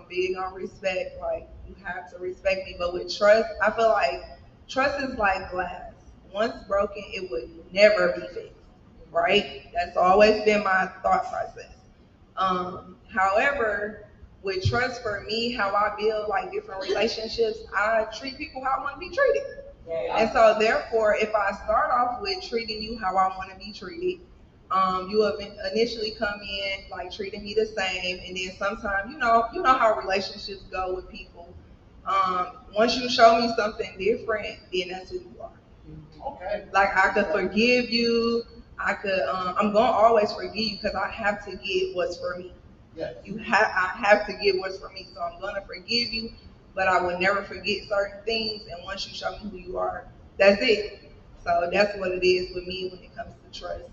big on respect. Like you have to respect me, but with trust, I feel like trust is like glass. Once broken, it would never be fixed, right? That's always been my thought process. However, with trust for me, how I build like different relationships, I treat people how I want to be treated. And so therefore, if I start off with treating you how I want to be treated, you have initially come in like treating me the same, and then sometimes you know how relationships go with people. Once you show me something different, then that's who you are. Okay. Like I could forgive you. I'm gonna always forgive you because I have to get what's for me. Yes. I have to get what's for me, so I'm gonna forgive you, but I will never forget certain things. And once you show me who you are, that's it. So that's what it is with me when it comes to trust.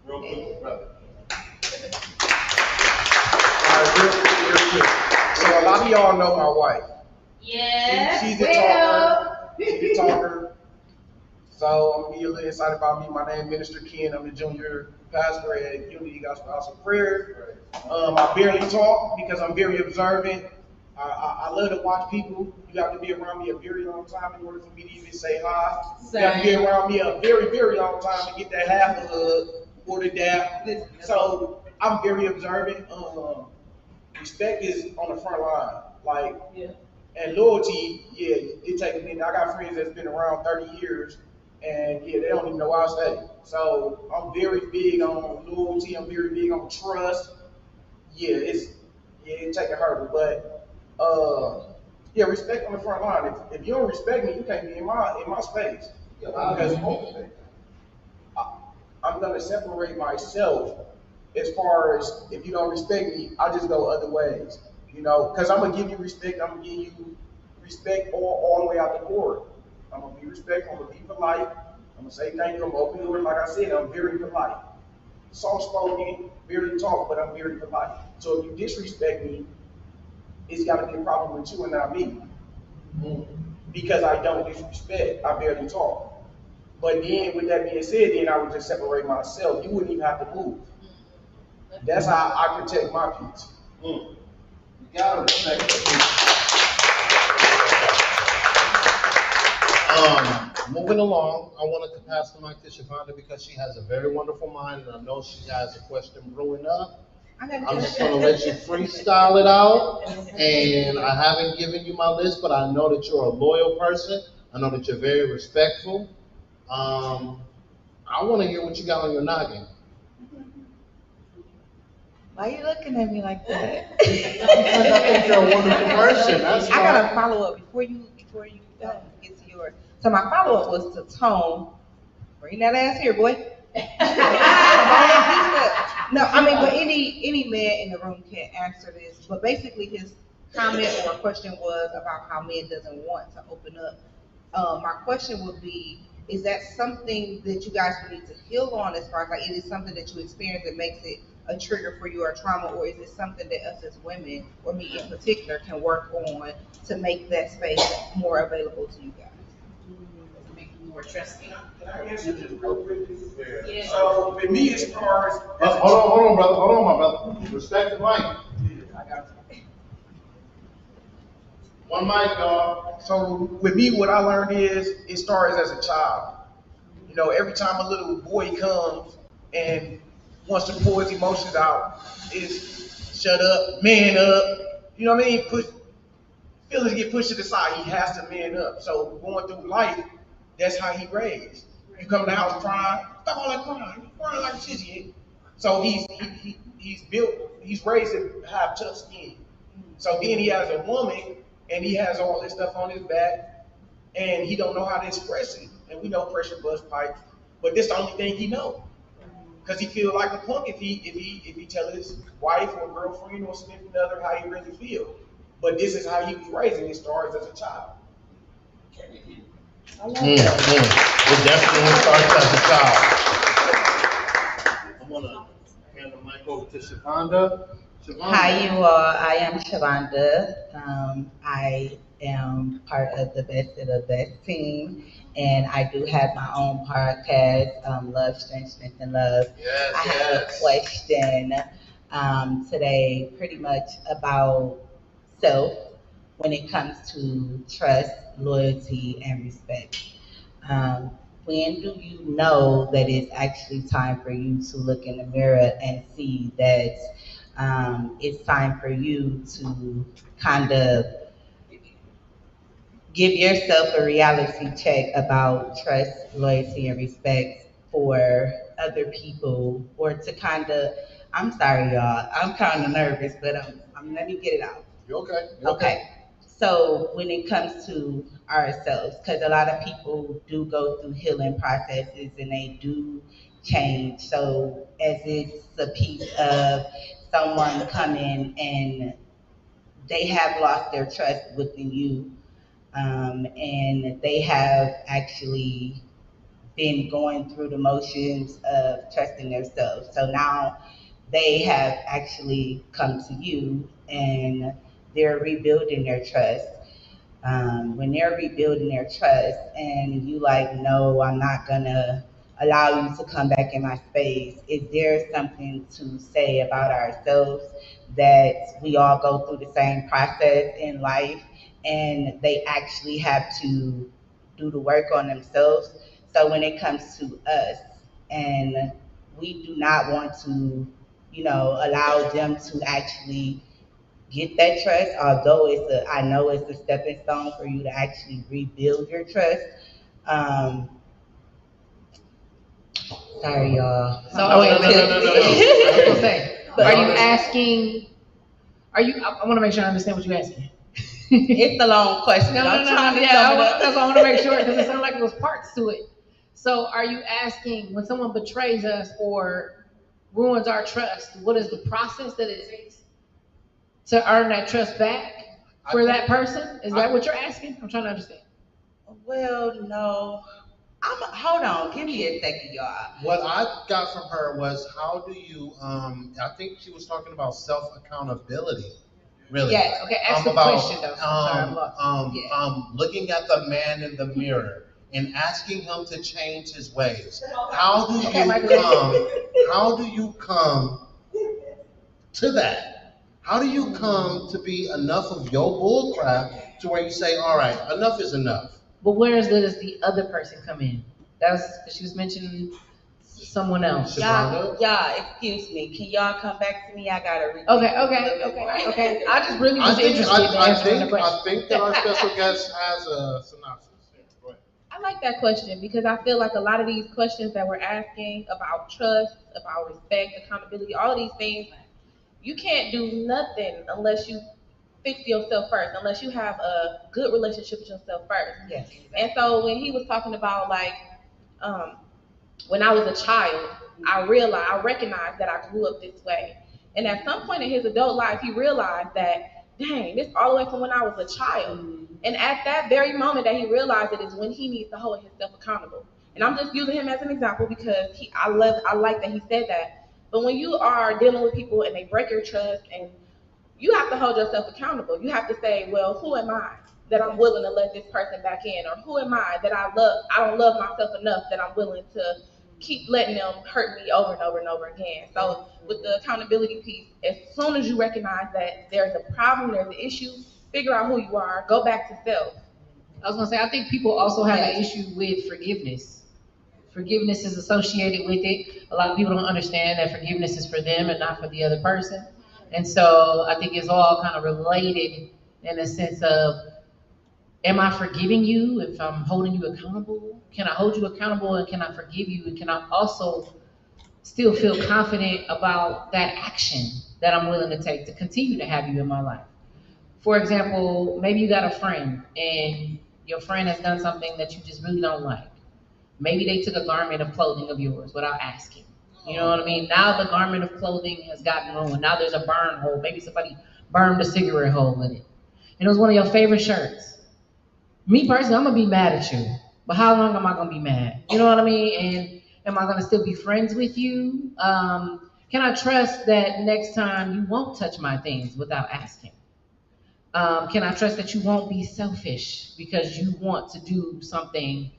Real quick, brother. All right, real quick. So a lot of y'all know my wife. Yes. She's a talker. She's a talker. So I'm gonna be a little excited about me. My name is Minister Ken. I'm the junior pastor at Unity Gospel House of Prayer. I barely talk because I'm very observant. I love to watch people. You have to be around me a very long time in order for me to even say hi. You have to be around me a very, very long time to get that half a hug or the dap. So I'm very observant. Respect is on the front line. Like, and loyalty, yeah, it takes a minute. I got friends that's been around 30 years, and yeah, they don't even know where I stay. So I'm very big on loyalty. I'm very big on trust. Yeah, it take a hurdle, but Yeah, respect on the front line. If you don't respect me, you can't be in my space. Because I'm gonna separate myself as far as if you don't respect me, I just go other ways. You know, because I'm gonna give you respect. I'm gonna give you respect all the way out the board. I'm gonna be respectful. I'm gonna be polite. I'm gonna say thank you. I'm gonna open doors. Like I said, I'm very polite. Soft spoken, very talk, but I'm very polite. So if you disrespect me, it's got to be a problem with you and not me. Because I don't disrespect, I barely talk. But then, with that being said, then I would just separate myself. You wouldn't even have to move. That's how I protect my peace. You gotta respect the people. Moving along, I wanted to pass the mic to Shavonda because she has a very wonderful mind, and I know she has a question brewing up. I'm just gonna let you freestyle it out, and I haven't given you my list, but I know that you're a loyal person. I know that you're very respectful. I want to hear what you got on your noggin. Why are you looking at me like that? Because I think you're a wonderful person. That's why. I got a follow up before you get to yours. So my follow up was to Tone. Bring that ass here, boy. No, I mean, but any man in the room can answer this. But basically, his comment or question was about how men doesn't want to open up. My question would be: is that something that you guys would need to heal on, as far as like, it is something that you experience that makes it a trigger for you or a trauma, or is it something that us as women, or me in particular, can work on to make that space more available to you guys? Make you more trusting. Can I answer this real quickly? Yeah. So, with me, as far as Hold on, brother. Hold on, my brother. Respect the mic. I got you. One mic, y'all. So with me, what I learned is it starts as a child. You know, every time a little boy comes and wants to pull his emotions out, is shut up, man up. You know what I mean? Feelings get pushed to the side. He has to man up. So going through life, that's how he raised. You come to the house crying, stop all that crying. You crying like a sissy. So he's raised to have tough skin. So then he has a woman and he has all this stuff on his back and he don't know how to express it. And we know pressure bust pipes, but this the only thing he know. Cause he feel like a punk if he tell his wife or girlfriend or significant other how he really feel. But this is how he was raised, and it starts as a child. It definitely starts as a child. I'm gonna hand the mic over to Shavonda. Hi, you all. I am Shavonda. I am part of the Best of the Best team, and I do have my own podcast, Love, Strength, and Love. Yes, I have a question today, pretty much about self when it comes to trust, loyalty, and respect. When do you know that it's actually time for you to look in the mirror and see that it's time for you to kind of give yourself a reality check about trust, loyalty, and respect for other people, or to kind of, I'm sorry, y'all, I'm kind of nervous, but let me get it out. You okay? Okay. So when it comes to ourselves, because a lot of people do go through healing processes and they do change. So as it's a piece of someone coming and they have lost their trust within you, and they have actually been going through the motions of trusting themselves. So now they have actually come to you and they're rebuilding their trust. When they're rebuilding their trust and you like, no, I'm not gonna allow you to come back in my space, is there something to say about ourselves that we all go through the same process in life and they actually have to do the work on themselves? So when it comes to us and we do not want to, allow them to actually get that trust, although I know it's a stepping stone for you to actually rebuild your trust. Sorry, y'all. So I was gonna say, are you asking? I want to make sure I understand what you're asking. It's a long question. I'm trying to Yeah, sum it up. that's why I want to make sure because it sounded like it was parts to it. So, are you asking when someone betrays us or ruins our trust, what is the process that it takes to earn that trust back for that person? Is that what you're asking? I'm trying to understand. Well, no. Hold on. Give me a second, y'all. What I got from her was how do you, I think she was talking about self-accountability, really. Yes, okay, ask the question though. I'm sorry, looking at the man in the mirror and asking him to change his ways. How do you come to that? How do you come to be enough of your bullcrap to where you say, all right, enough is enough? But where does the other person come in? She was mentioning someone else. Y'all, excuse me. Can y'all come back to me? I gotta read. Okay. I just really was interested in answering the question. I think that our special guest has a synopsis. Go ahead. I like that question because I feel like a lot of these questions that we're asking about trust, about respect, accountability, all of these things, you can't do nothing unless you fix yourself first, unless you have a good relationship with yourself first. Yes. And so when he was talking about when I was a child, I recognized that I grew up this way. And at some point in his adult life, he realized that, dang, this all the way from when I was a child. And at that very moment that he realized it is when he needs to hold himself accountable. And I'm just using him as an example because I like that he said that. But when you are dealing with people and they break your trust, and you have to hold yourself accountable. You have to say, well, who am I that I'm willing to let this person back in? Or who am I that I don't love myself enough that I'm willing to keep letting them hurt me over and over and over again. So with the accountability piece, as soon as you recognize that there's a problem, there's an issue, figure out who you are, go back to self. I was gonna say, I think people also have an issue with forgiveness. Forgiveness is associated with it. A lot of people don't understand that forgiveness is for them and not for the other person. And so I think it's all kind of related in the sense of, am I forgiving you if I'm holding you accountable? Can I hold you accountable and can I forgive you? And can I also still feel confident about that action that I'm willing to take to continue to have you in my life? For example, maybe you got a friend and your friend has done something that you just really don't like. Maybe they took a garment of clothing of yours without asking. You know what I mean? Now the garment of clothing has gotten ruined. Now there's a burn hole. Maybe somebody burned a cigarette hole in it. And it was one of your favorite shirts. Me personally, I'm gonna be mad at you. But how long am I gonna be mad? You know what I mean? And am I gonna still be friends with you? Can I trust that next time you won't touch my things without asking? Can I trust that you won't be selfish because you want to do something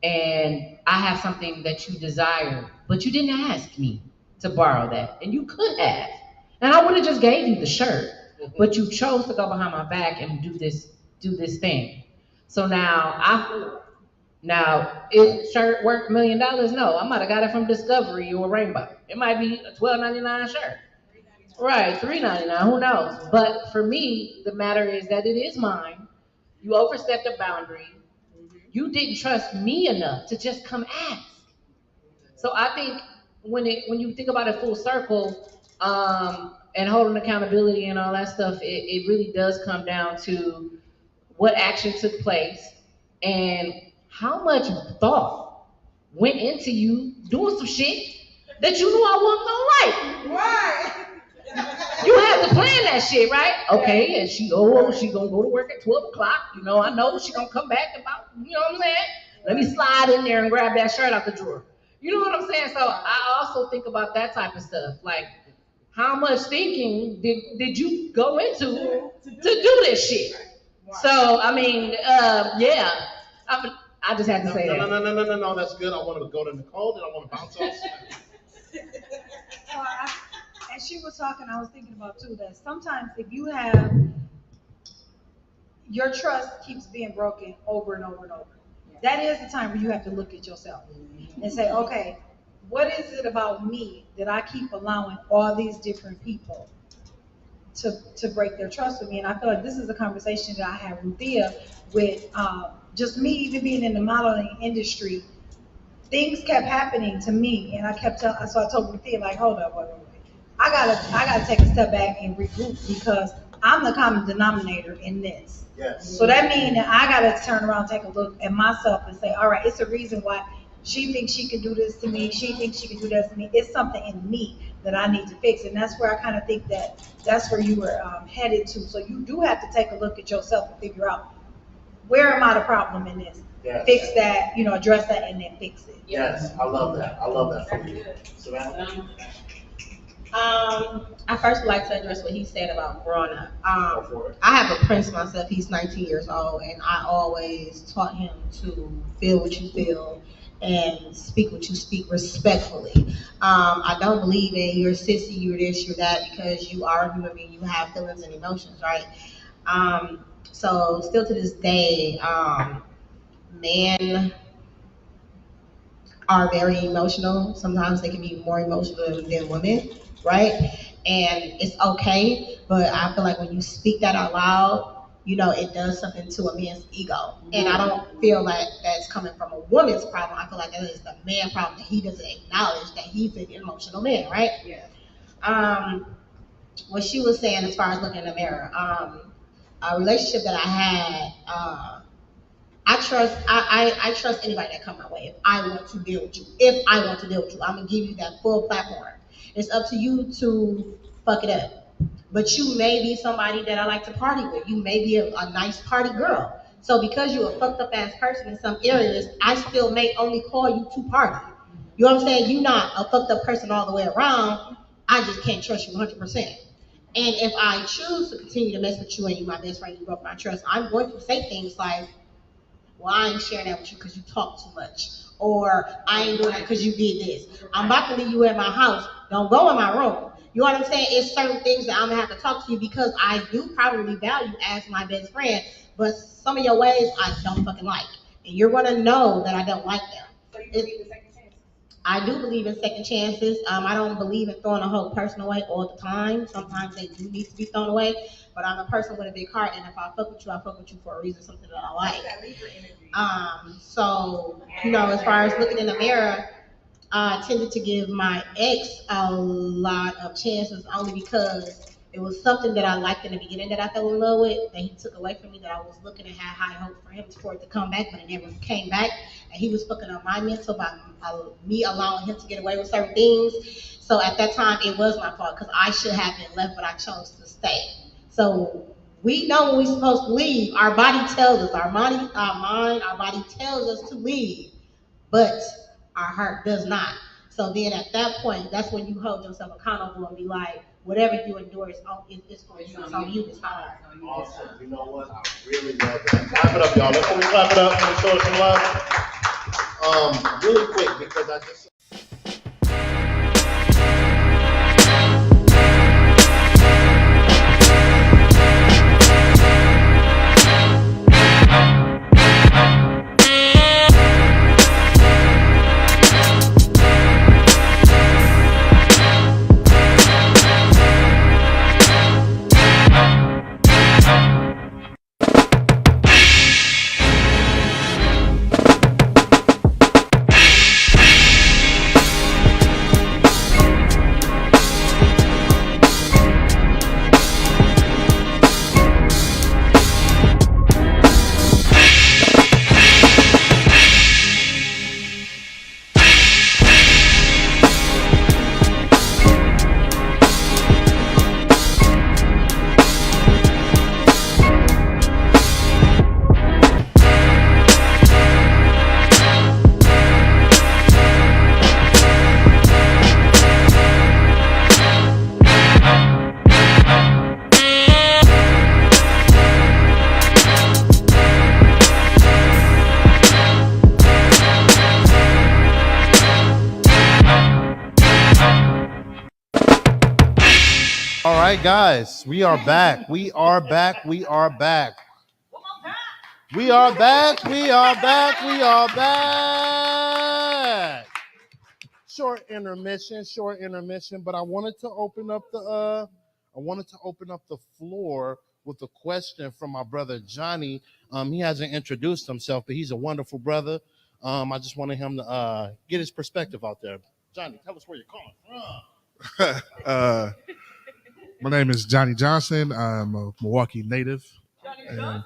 and I have something that you desire, but you didn't ask me to borrow that, and you could have, and I would have just gave you the shirt, but you chose to go behind my back and do this thing. So now is shirt worth $1 million? No, I might have got it from Discovery or Rainbow. It might be a $12.99 shirt, right? $3.99, who knows? But for me, the matter is that it is mine. You overstepped a boundary. You didn't trust me enough to just come ask. So I think when you think about it full circle, and holding accountability and all that stuff, it really does come down to what action took place and how much thought went into you doing some shit that you knew I wasn't gonna like. Right. You had to plan that shit, right? Okay, and she gonna go to work at 12 o'clock. You know, I know she gonna come back about, you know what I'm saying? Let me slide in there and grab that shirt out the drawer. You know what I'm saying? So I also think about that type of stuff. Like, how much thinking did you go into to do this shit? So, I mean, yeah. I just had to say that. No, that's good. I want to go to Nicole, then I want to bounce off. As she was talking, I was thinking about too that sometimes if you have your trust keeps being broken over and over and over, that is the time where you have to look at yourself and say, okay, what is it about me that I keep allowing all these different people to break their trust with me? And I feel like this is a conversation that I had with Thea with just me even being in the modeling industry. Things kept happening to me, and I told Thea, like, hold up, wait. I gotta take a step back and regroup because I'm the common denominator in this. Yes. So that means that I gotta turn around, and take a look at myself and say, all right, it's a reason why she thinks she can do this to me. She thinks she can do that to me. It's something in me that I need to fix. And that's where I kind of think that that's where you were headed to. So you do have to take a look at yourself and figure out, where am I the problem in this? Yes. Fix that, address that, and then fix it. Yes, I love that. I love that from you. Savannah? I first would like to address what he said about growing up. Go for it. I have a prince myself. He's 19 years old, and I always taught him to feel what you feel and speak what you speak respectfully. I don't believe in you're sissy, you're this, you're that, because you are a human being. You have feelings and emotions, right? So still to this day, men are very emotional. Sometimes they can be more emotional than women, right? And it's okay, but I feel like when you speak that out loud, it does something to a man's ego. And I don't feel like that's coming from a woman's problem. I feel like that is the man problem, that he doesn't acknowledge that he's an emotional man, right? Yeah. What she was saying as far as looking in the mirror, a relationship that I had, I trust anybody that come my way if I want to deal with you. If I want to deal with you, I'm gonna give you that full platform. It's up to you to fuck it up. But you may be somebody that I like to party with. You may be a nice party girl. So because you're a fucked up ass person in some areas, I still may only call you to party. You know what I'm saying? You're not a fucked up person all the way around. I just can't trust you 100%. And if I choose to continue to mess with you and you're my best friend, you broke my trust, I'm going to say things like, well, I ain't sharing that with you because you talk too much. Or I ain't doing that because you did this. I'm about to leave you at my house. Don't go in my room. You know what I'm saying? It's certain things that I'm going to have to talk to you because I do probably value as my best friend. But some of your ways I don't fucking like. And you're going to know that I don't like them. So you believe in second chances? I do believe in second chances. I don't believe in throwing a whole person away all the time. Sometimes they do need to be thrown away. But I'm a person with a big heart, and if I fuck with you, I fuck with you for a reason, something that I like. So, as far as looking in the mirror, I tended to give my ex a lot of chances only because it was something that I liked in the beginning that I fell in love with, that he took away from me, that I was looking and had high hopes for him for it to come back, but it never came back. And he was fucking up my mental by me allowing him to get away with certain things. So at that time, it was my fault because I should have been left, but I chose to stay. So we know when we're supposed to leave. Our body tells us, our mind, our body tells us to leave, but our heart does not. So then at that point, that's when you hold yourself accountable and be like, whatever you endure is for you. It's on you this time. Awesome. You know what? I really love that. Clap it up, y'all. Let's clap it up and show some love. Really quick, because I just. All right, guys, we are back. We are back. We are back. We are back. We are back. We are back. Short intermission, but I wanted to open up the floor with a question from my brother Johnny. He hasn't introduced himself, but he's a wonderful brother. I just wanted him to get his perspective out there. Johnny, tell us where you're calling from. My name is Johnny Johnson. I'm a Milwaukee native. Yeah,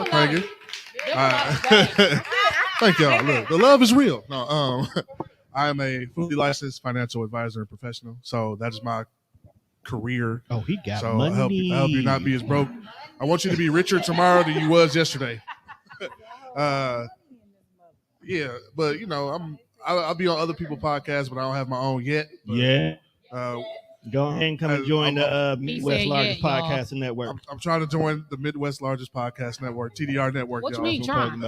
thank you. Thank y'all. Look, the love is real. No, I am a fully licensed financial advisor and professional. So that is my career. Oh, he got so money. I help you not be as broke. I want you to be richer tomorrow than you was yesterday. Yeah, but I'll be on other people's podcasts, but I don't have my own yet. But, Yeah. Go ahead and come and join the Midwest largest podcasting network. I'm trying to join the Midwest largest podcast network, TDR network. What you y'all. mean trying?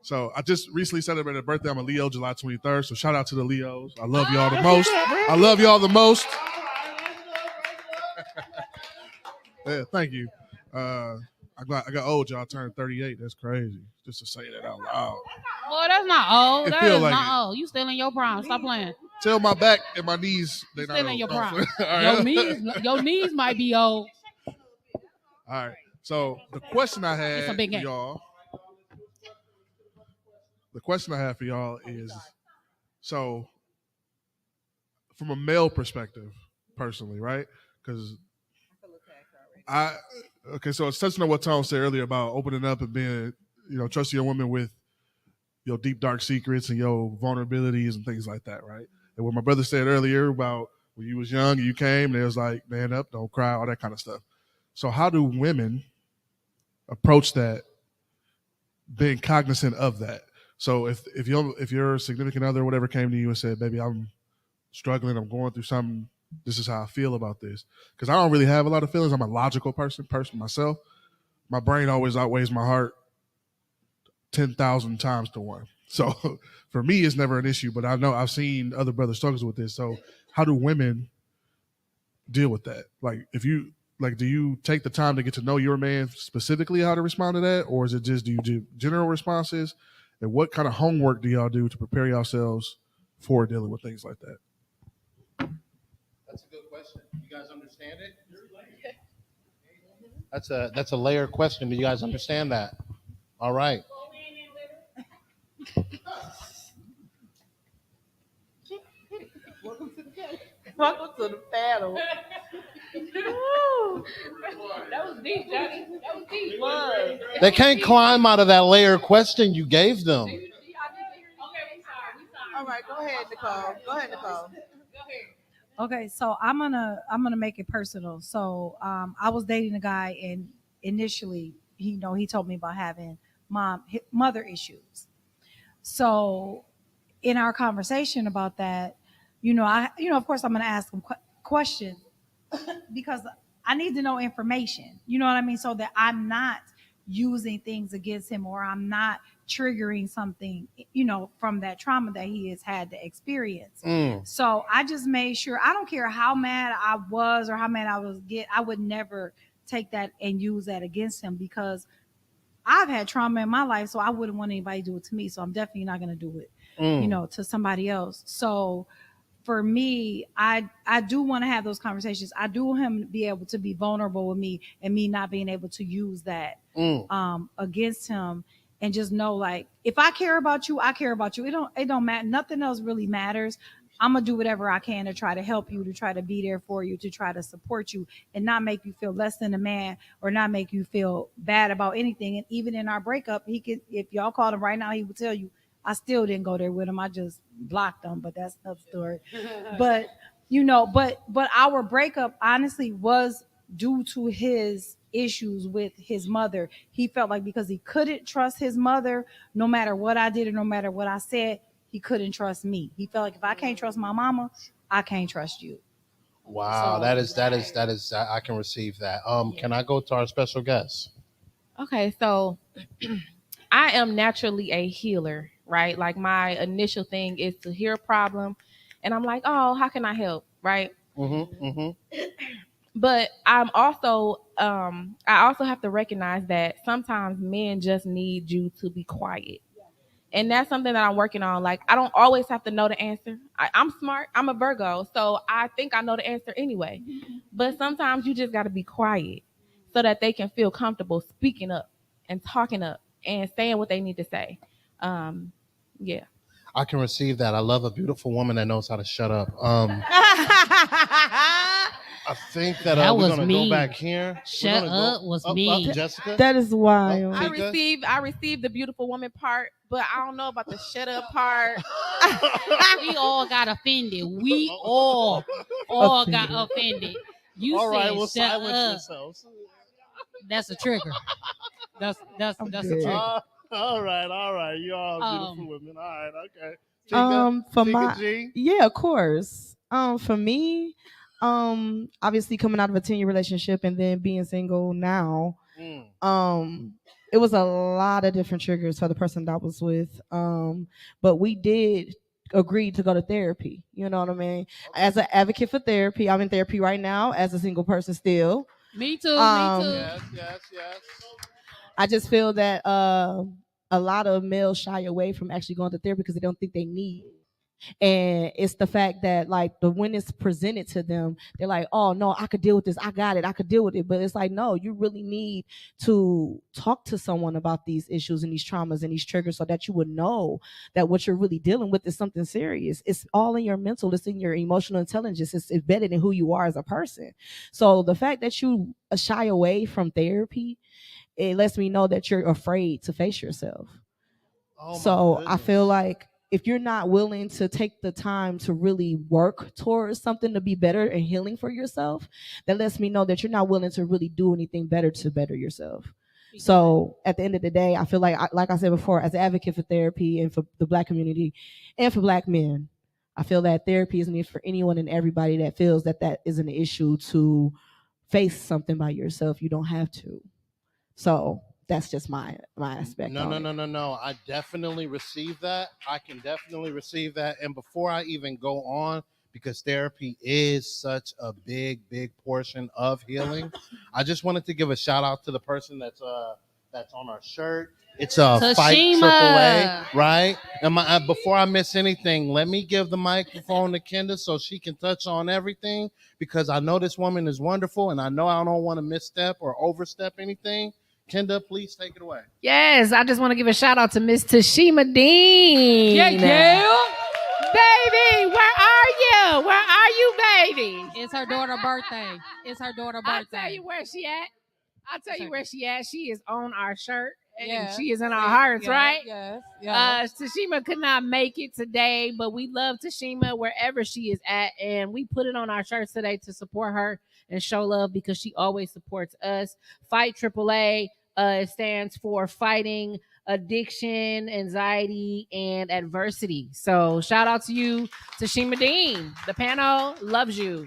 So I just recently celebrated a birthday. I'm a Leo, July 23rd. So shout out to the Leos. I love y'all the most. I love y'all the most. Yeah, thank you. I got old, y'all. Turned 38. That's crazy. Just to say that out loud. Boy, that's not old. It That feel is like not old. You still in your prime. Stop playing. Tell my back and my knees. They Still in your prime. Right. Your knees might be old. All right. So the question I had It's a big for game. y'all. The question I have for y'all is, so from a male perspective, personally, right? Because so it's touching on what Tom said earlier about opening up and being, trusting your woman with your deep, dark secrets and your vulnerabilities and things like that, right? And what my brother said earlier about when you was young and you came, and it was like, man up, don't cry, all that kind of stuff. So how do women approach that, being cognizant of that? So if your significant other or whatever came to you and said, baby, I'm struggling, I'm going through something, this is how I feel about this. Because I don't really have a lot of feelings. I'm a logical person myself. My brain always outweighs my heart 10,000 times to 1. So for me, it's never an issue, but I know I've seen other brothers struggle with this. So how do women deal with that? Do you take the time to get to know your man specifically how to respond to that? Or is it just, do you do general responses? And what kind of homework do y'all do to prepare yourselves for dealing with things like that? That's a good question. You guys understand it? That's a layered question. Do you guys understand that? All right. Welcome to the panel. That was deep, Johnny. That was deep. They can't climb out of that layered question you gave them. All right, go ahead, Nicole. Okay, so I'm gonna make it personal. So I was dating a guy, and initially, he told me about having mother issues. So in our conversation about that, of course, I'm gonna ask him questions because I need to know information. You know what I mean, so that I'm not using things against him, or I'm not triggering something, from that trauma that he has had to experience. So I just made sure, I don't care how mad I was or how mad I would never take that and use that against him, because I've had trauma in my life, so I wouldn't want anybody to do it to me. So I'm definitely not going to do it, to somebody else. So for me, I do want to have those conversations. I do want him to be able to be vulnerable with me, and me not being able to use that against him. And just know, like, if I care about you, I care about you. It don't matter. Nothing else really matters. I'm gonna do whatever I can to try to help you, to try to be there for you, to try to support you, and not make you feel less than a man, or not make you feel bad about anything. And even in our breakup, he could, if y'all called him right now, he would tell you, I still didn't go there with him. I just blocked him, but that's another story. But but our breakup honestly was due to his issues with his mother. He felt like because he couldn't trust his mother, no matter what I did or no matter what I said, he couldn't trust me. He felt like, if I can't trust my mama, I can't trust you. Wow, So, that is I can receive that. Can I go to our special guest? Okay, so I am naturally a healer, right? Like, my initial thing is to hear a problem, and I'm like, oh, how can I help, right? But I also have to recognize that sometimes men just need you to be quiet. And that's something that I'm working on. Like, I don't always have to know the answer. I'm smart. I'm a Virgo, so I think I know the answer anyway. But sometimes you just got to be quiet so that they can feel comfortable speaking up and talking up and saying what they need to say. Yeah. I can receive that. I love a beautiful woman that knows how to shut up. I think that, That we're was gonna mean. go back here. Shut up was mean. Jessica. That is wild. I Tika? received the beautiful woman part, but I don't know about the shut up part. We all got offended. We all got offended. You All right, said well, shut silence up. yourselves. That's a trigger. That's a dead. trigger. All right. You all beautiful women. All right, okay. For Tika my G? yeah, of course. For me, obviously coming out of a 10-year relationship and then being single now, it was a lot of different triggers for the person that I was with. But we did agree to go to therapy. You know what I mean? As an advocate for therapy, I'm in therapy right now as a single person still. Me too. Yes. I just feel that a lot of males shy away from actually going to therapy because they don't think they need it. And it's the fact that like when it's presented to them, they're like, oh no, I could deal with this, I got it, I could deal with it. But it's like, no, you really need to talk to someone about these issues and these traumas and these triggers so that you would know that what you're really dealing with is something serious. It's all in your mental, it's in your emotional intelligence, it's embedded in who you are as a person. So the fact that you shy away from therapy, it lets me know that you're afraid to face yourself. So I feel like if you're not willing to take the time to really work towards something to be better and healing for yourself, that lets me know that you're not willing to really do anything better to better yourself. So at the end of the day, I feel like I said before, as an advocate for therapy and for the Black community and for Black men, I feel that therapy is needed for anyone and everybody that feels that that is an issue to face something by yourself. You don't have to. So that's just my aspect. No. I definitely receive that. I can definitely receive that. And before I even go on, because therapy is such a big portion of healing, I just wanted to give a shout out to the person that's on our shirt. It's a Fight AAA, right? And before I miss anything, let me give the microphone to Kendra so she can touch on everything, because I know this woman is wonderful and I know I don't want to misstep or overstep anything. Kendra, please take it away. Yes, I just want to give a shout out to Miss Tashima Dean. Yeah. Baby, where are you? Where are you, baby? It's her daughter's birthday. I'll tell you where she at. She is on our shirt. And she is in our hearts, right? Yes. Tashima could not make it today, but we love Tashima wherever she is at. And we put it on our shirts today to support her and show love because she always supports us. Fight AAA. It stands for fighting addiction, anxiety, and adversity. So shout out to you, Tashima Dean. The panel loves you.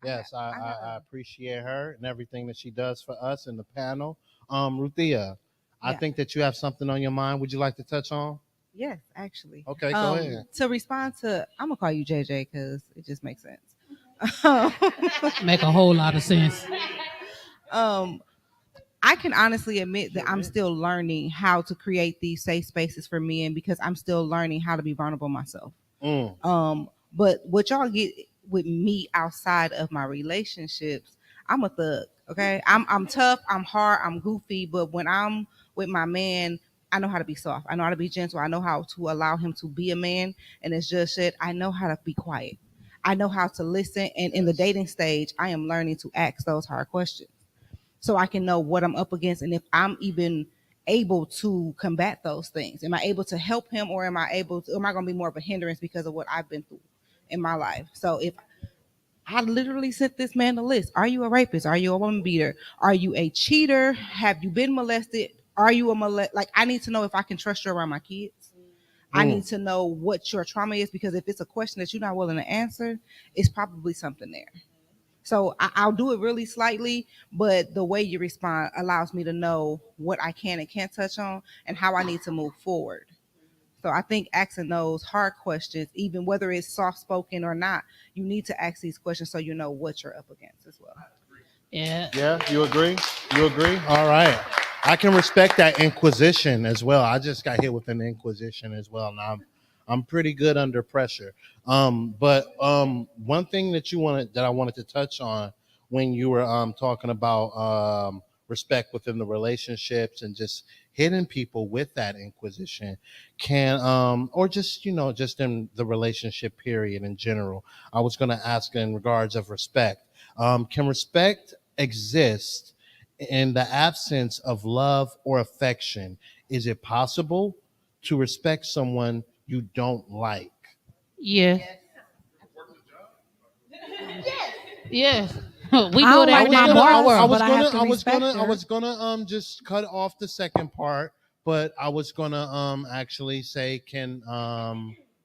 Yes, I appreciate her and everything that she does for us in the panel. Ruthia, I think that you have something on your mind. Would you like to touch on? Yes, actually. Okay, go ahead. To respond to, I'm gonna call you JJ because it just makes sense. Make a whole lot of sense. I can honestly admit that I'm still learning how to create these safe spaces for men because I'm still learning how to be vulnerable myself. But what y'all get with me outside of my relationships, I'm a thug. Okay, I'm tough, I'm hard, I'm goofy, but when I'm with my man, I know how to be soft. I know how to be gentle. I know how to allow him to be a man. And it's just that I know how to be quiet. I know how to listen. And in the dating stage, I am learning to ask those hard questions so I can know what I'm up against and if I'm even able to combat those things. Am I able to help him, or am I going to be more of a hindrance because of what I've been through in my life? So if I literally sent this man a list. Are you a rapist? Are you a woman beater? Are you a cheater? Have you been molested? Are you a like, I need to know if I can trust you around my kids. I need to know what your trauma is, because if it's a question that you're not willing to answer, it's probably something there. So I'll do it really slightly, but the way you respond allows me to know what I can and can't touch on and how I need to move forward. So I think asking those hard questions, even whether it's soft spoken or not, you need to ask these questions so you know what you're up against as well. Yeah, you agree? All right. I can respect that inquisition as well. I just got hit with an inquisition as well. Now I'm pretty good under pressure. But one thing that I wanted to touch on when you were talking about respect within the relationships and just hidden people with that inquisition can or just just in the relationship period in general. I was going to ask in regards of respect. Can respect exist in the absence of love or affection? Is it possible to respect someone you don't like? Yes. Yes. We I do don't it like every my day. boss, but I have to respect I her. was gonna just cut off the second part, but I was gonna actually say, can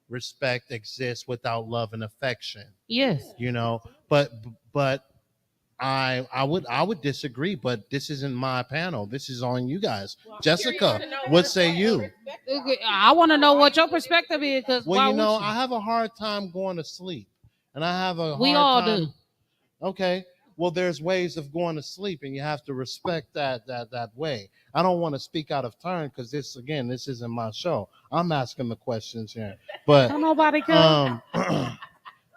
respect exist without love and affection? Yes. But I would disagree, but this isn't my panel. This is on you guys. Jessica, what say you? I want to know what your perspective is, because Well, why would you? I have a hard time going to sleep, and I have a We hard all time. do. Okay. Well, there's ways of going to sleep, and you have to respect that way. I don't want to speak out of turn because this isn't my show. I'm asking the questions here, but Don't nobody care.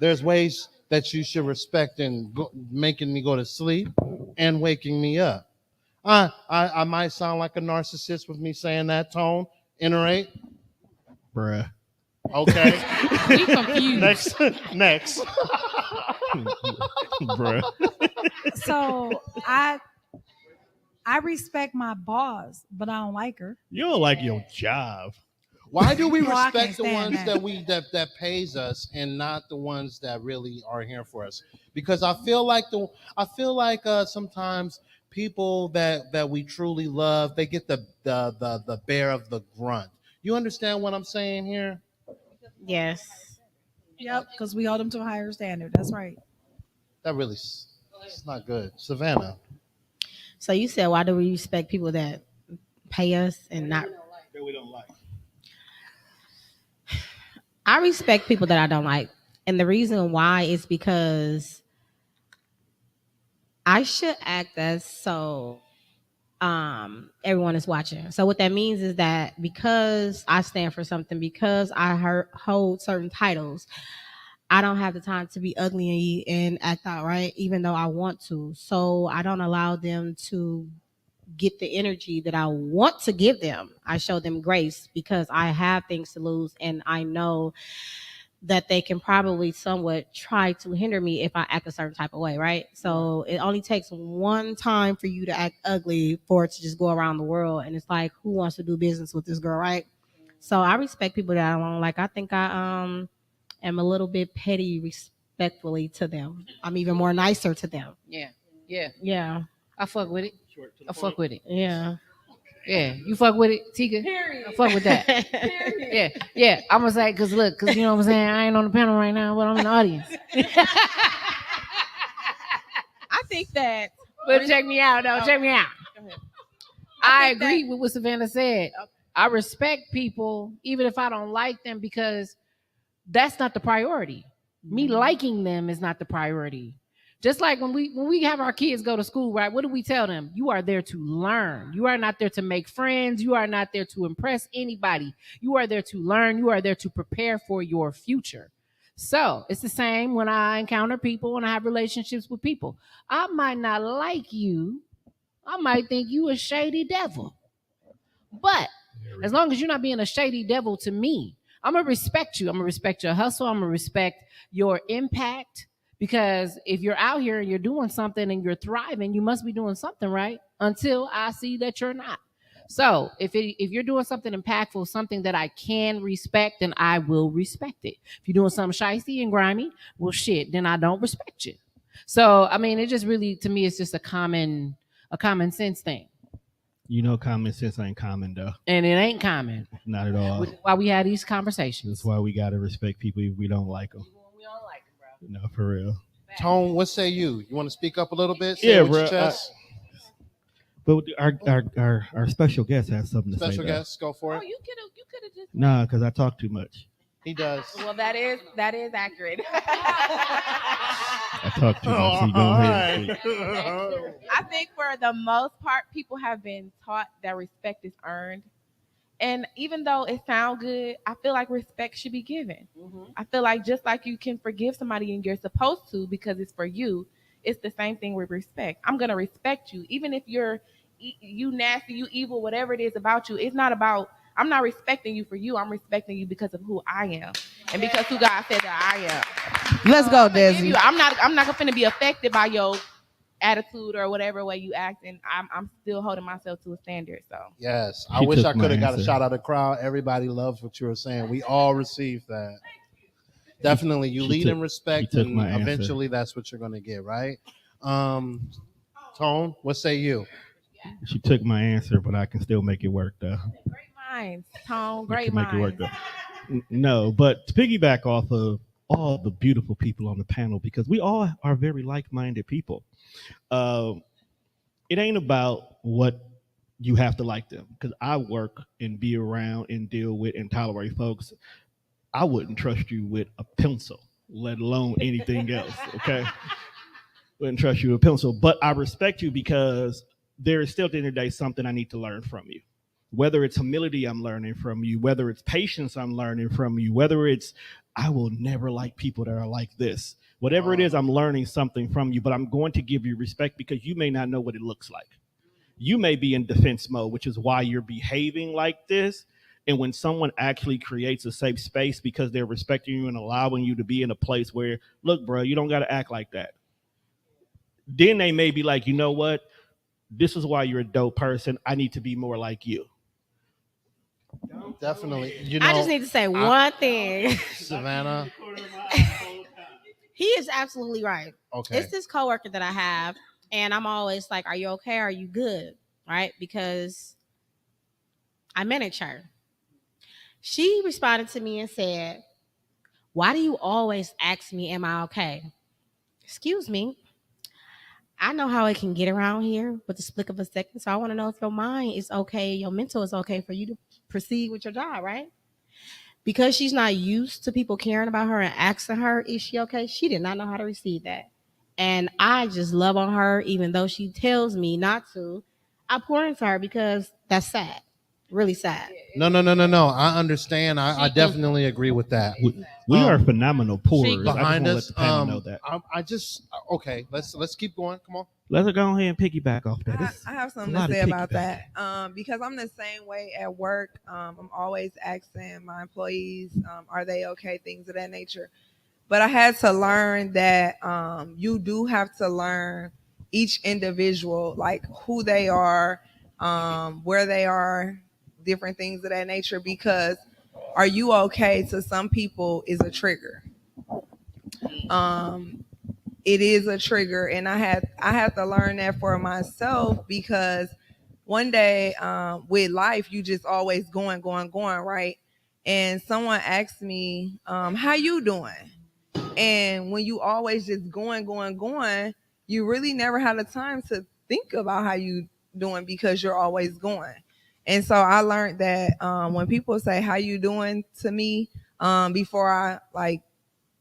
there's ways that you should respect in making me go to sleep and waking me up. I might sound like a narcissist with me saying that, Tone. Iterate. Bruh. Okay. We confused. Next. Bruh. So I respect my boss, but I don't like her. You don't like your job. Why do we No, I can't respect the stand ones that pays us and not the ones that really are here for us? Because I feel like sometimes people that we truly love, they get the bear of the grunt. You understand what I'm saying here? Yes. Yep, because we hold them to a higher standard. That's right. That really it's not good. Savannah. So you said, why do we respect people that pay us and not? That we don't like. I respect people that I don't like. And the reason why is because I should act as so everyone is watching. So what that means is that because I stand for something, because I hold certain titles, I don't have the time to be ugly and act out right, even though I want to. So I don't allow them to get the energy that I want to give them. I show them grace because I have things to lose, and I know that they can probably somewhat try to hinder me if I act a certain type of way, right? So it only takes one time for you to act ugly for it to just go around the world, and it's like, who wants to do business with this girl, right? So I respect people that I don't like. I think I am a little bit petty respectfully to them. I'm even more nicer to them. Yeah. Yeah. Yeah. I fuck with it. I fuck with it. Yeah. Yeah. You fuck with it, Tika? Period. I fuck with that. Yeah. Yeah. I'm going to say, because look, because you know what I'm saying? I ain't on the panel right now, but I'm in the audience. I think that. But check me out, though. Check me out. Go ahead. I agree with what Savannah said. I respect people, even if I don't like them, because that's not the priority. Me liking them is not the priority. Just like when we have our kids go to school, right? What do we tell them? You are there to learn. You are not there to make friends. You are not there to impress anybody. You are there to learn. You are there to prepare for your future. So it's the same when I encounter people and I have relationships with people. I might not like you. I might think you a shady devil. But as long as you're not being a shady devil to me, I'm going to respect you. I'm going to respect your hustle. I'm going to respect your impact. Because if you're out here and you're doing something and you're thriving, you must be doing something right until I see that you're not. So if you're doing something impactful, something that I can respect, then I will respect it. If you're doing something shicey and grimy, well, shit, then I don't respect you. So, I mean, it just really, to me, it's just a common sense thing. You know, common sense ain't common though. And it ain't common. Not at all. Which is why we had these conversations. That's why we gotta respect people if we don't like them. We don't like them, bro. No, for real. Tone, what say you? You want to speak up a little bit? Say Yeah, it with bro. your chest? But our special guest has something to say. Special guest, go for it. You could have just. Nah, because I talk too much. He does. Well, that is accurate. I talk too much. So you go ahead and speak. I think for the most part, people have been taught that respect is earned. And even though it sounds good, I feel like respect should be given. I feel like just like you can forgive somebody and you're supposed to because it's for you, it's the same thing with respect. I'm going to respect you. Even if you're you nasty, you evil, whatever it is about you. It's not about. I'm not respecting you for you. I'm respecting you because of who I am and because who God said that I am. Let's go, I'm gonna give Desi. you- I'm not gonna be affected by your attitude or whatever way you act, and I'm still holding myself to a standard. So Yes, I She wish took I my could have got a answer. shout out of the crowd. Everybody loves what you were saying. We all received that. Definitely, you She lead took- in respect, she took and my answer. eventually that's what you're going to get, right? Tone, what say you? She took my answer, but I can still make it work though. great minds, Tone. I Great can make it work minds. though. No, but to piggyback off of all the beautiful people on the panel, because we all are very like-minded people. Uh, it ain't about what you have to like them, because I work and be around and deal with and tolerate folks. I wouldn't trust you with a pencil, let alone anything else. Okay, wouldn't trust you with a pencil, but I respect you because there is still at the end of the day something I need to learn from you. Whether it's humility I'm learning from you, whether it's patience I'm learning from you, whether it's I will never like people that are like this. Whatever it is, I'm learning something from you, but I'm going to give you respect because you may not know what it looks like. You may be in defense mode, which is why you're behaving like this. And when someone actually creates a safe space because they're respecting you and allowing you to be in a place where, look, bro, you don't got to act like that. Then they may be like, you know what? This is why you're a dope person. I need to be more like you. Definitely. You I know, just need to say one thing. Savannah. He is absolutely right. Okay. It's this coworker that I have, and I'm always like, "Are you okay? Are you good?" Right? Because I manage her. She responded to me and said, "Why do you always ask me, am I okay?" Excuse me. I know how it can get around here with the split of a second. So I want to know if your mind is okay, your mental is okay for you to proceed with your job, right? Because she's not used to people caring about her and asking her, is she okay? She did not know how to receive that. And I just love on her, even though she tells me not to. I pour into her because that's sad. Really sad. No. I understand. I definitely agree with that. We are phenomenal pourers. Behind I us. just want to let the panel know that. I just okay. Let's keep going. Come on. Let's go ahead and piggyback off that. I have something a lot to say of about piggyback. that. Because I'm the same way at work. I'm always asking my employees, are they okay? Things of that nature. But I had to learn that you do have to learn each individual, like who they are, where they are, different things of that nature. Because are you okay to some people is a trigger. It is a trigger, and I had to learn that for myself because one day with life you just always going, right? And someone asked me, how you doing? And when you always just going, you really never had the time to think about how you doing because you're always going. And so I learned that when people say how you doing to me, before I like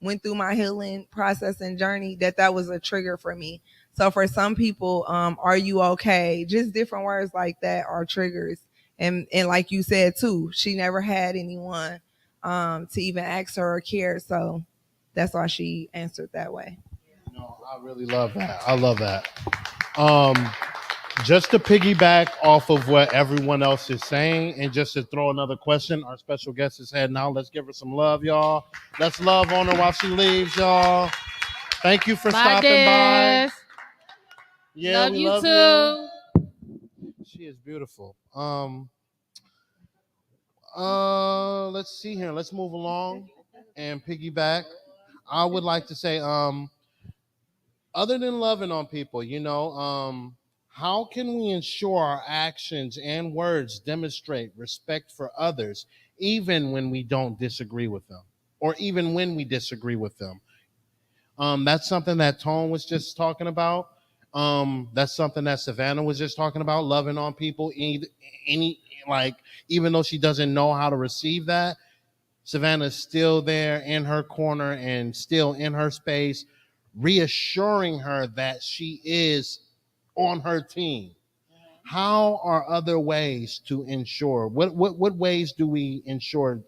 went through my healing process and journey, that was a trigger for me. So for some people, are you okay? Just different words like that are triggers. And like you said too, she never had anyone to even ask her or care. So that's why she answered that way. No, I really love that. I love that. Just to piggyback off of what everyone else is saying, and just to throw another question, our special guest is heading out. Let's give her some love, y'all. Let's love on her while she leaves, y'all. Thank you for stopping by. Yeah, Love we you love too. you. She is beautiful. Let's see here. Let's move along and piggyback. I would like to say, other than loving on people, how can we ensure our actions and words demonstrate respect for others, even when we don't disagree with them, or even when we disagree with them? That's something that Tone was just talking about. That's something that Savannah was just talking about, loving on people, even though she doesn't know how to receive that, Savannah's still there in her corner and still in her space, reassuring her that she is on her team. How are other ways to ensure? What ways do we ensure,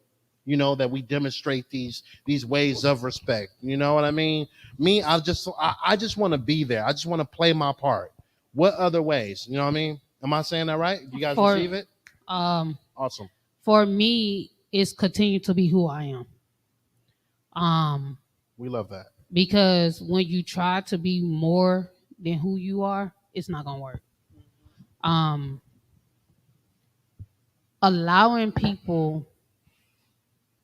that we demonstrate these ways of respect? You know what I mean? Me, I just want to be there. I just want to play my part. What other ways? You know what I mean? Am I saying that right? You guys For- receive it? Awesome. For me, it's continue to be who I am. We love that. Because when you try to be more than who you are, it's not gonna work. Allowing people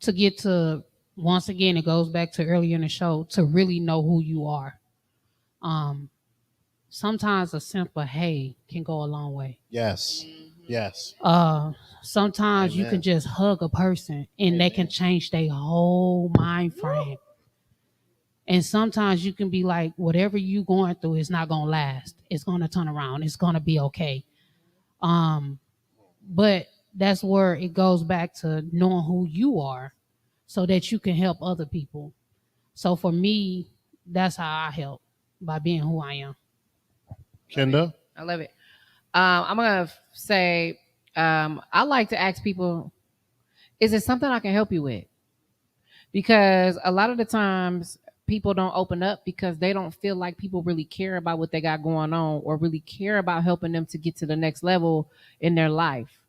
to get to, once again, it goes back to earlier in the show, to really know who you are. Sometimes a simple hey can go a long way. Yes. Yes. Sometimes you can just hug a person and they can change their whole mind frame. And sometimes you can be like, whatever you going through is not gonna last. It's gonna turn around. It's gonna be okay. But that's where it goes back to knowing who you are so that you can help other people. So for me, that's how I help, by being who I am. Kenda? I love it. I'm gonna say, I like to ask people, is it something I can help you with? Because a lot of the times people don't open up because they don't feel like people really care about what they got going on or really care about helping them to get to the next level in their life.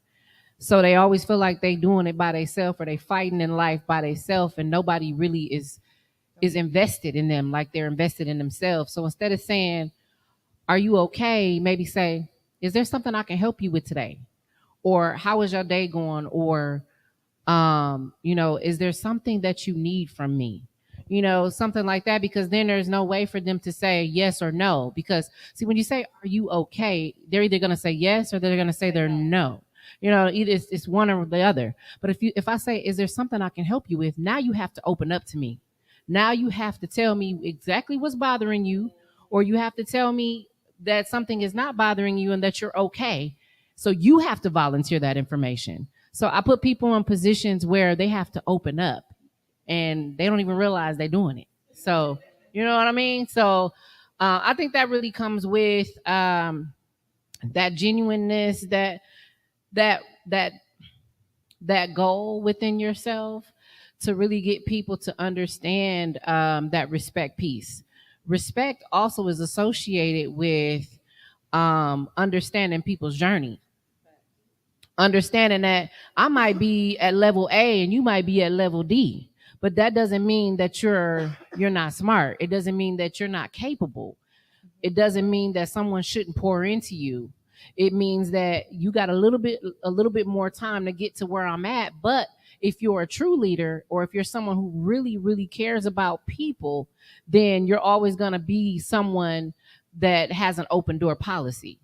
So they always feel like they doing it by themselves, or they fighting in life by themselves, and nobody really is invested in them like they're invested in themselves. So instead of saying, are you okay? Maybe say, is there something I can help you with today? Or how is your day going? Or, is there something that you need from me? Something like that, because then there's no way for them to say yes or no. Because see, when you say, are you okay? They're either going to say yes or they're going to say they're no. Either it's one or the other. But if I say, is there something I can help you with? Now you have to open up to me. Now you have to tell me exactly what's bothering you, or you have to tell me that something is not bothering you and that you're okay. So you have to volunteer that information. So I put people in positions where they have to open up and they don't even realize they're doing it. So, you know what I mean? So I think that really comes with that genuineness, that goal within yourself to really get people to understand that respect piece. Respect also is associated with understanding people's journey. Understanding that I might be at level A and you might be at level D, but that doesn't mean that you're not smart. It doesn't mean that you're not capable. It doesn't mean that someone shouldn't pour into you. It means that you got a little bit more time to get to where I'm at. But if you're a true leader, or if you're someone who really, really cares about people, then you're always going to be someone that has an open door policy.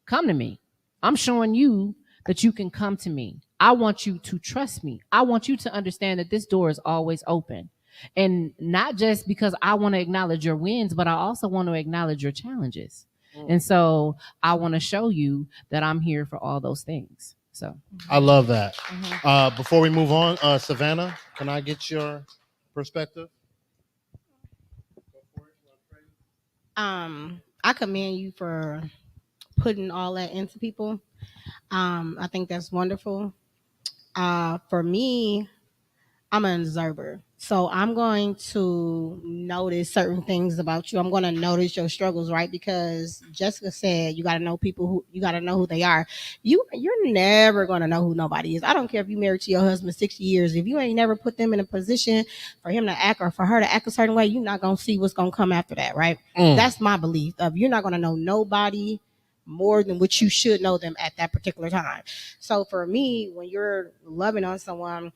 Come to me. I'm showing you that you can come to me. I want you to trust me. I want you to understand that this door is always open. And not just because I want to acknowledge your wins, but I also want to acknowledge your challenges. And so I want to show you that I'm here for all those things. So I love that. Before we move on, Savannah, can I get your perspective? I commend you for putting all that into people. I think that's wonderful. For me, I'm an observer. So I'm going to notice certain things about you. I'm going to notice your struggles, right? Because Jessica said you got to know people you got to know who they are. You're never going to know who nobody is. I don't care if you married to your husband 60 years. If you ain't never put them in a position for him to act or for her to act a certain way, you're not going to see what's going to come after that, right? That's my belief of you're not going to know nobody more than what you should know them at that particular time. So for me, when you're loving on someone,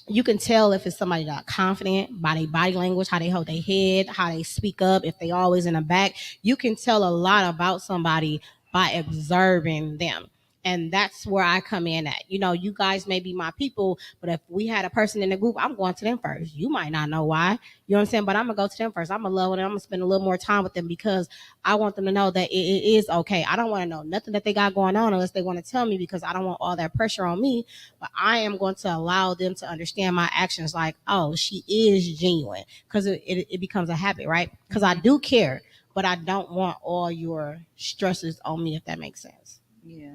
you can tell if it's somebody not confident by their body language, how they hold their head, how they speak up, if they always in the back. You can tell a lot about somebody by observing them. And that's where I come in at. You guys may be my people, but if we had a person in the group, I'm going to them first. You might not know why. You know what I'm saying? But I'm going to go to them first. I'm going to love them. I'm going to spend a little more time with them because I want them to know that it is okay. I don't want to know nothing that they got going on unless they want to tell me, because I don't want all that pressure on me. But I am going to allow them to understand my actions like, oh, she is genuine, because it becomes a habit, right? Because I do care, but I don't want all your stresses on me, if that makes sense. Yeah.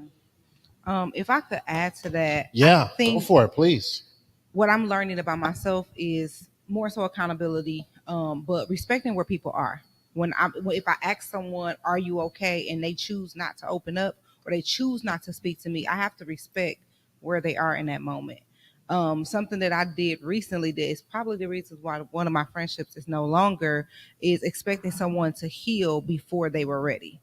If I could add to that, yeah, go for it, please. What I'm learning about myself is more so accountability, but respecting where people are. If I ask someone, "Are you okay?" and they choose not to open up, or they choose not to speak to me, I have to respect where they are in that moment. Something that I did recently that is probably the reason why one of my friendships is no longer is expecting someone to heal before they were ready.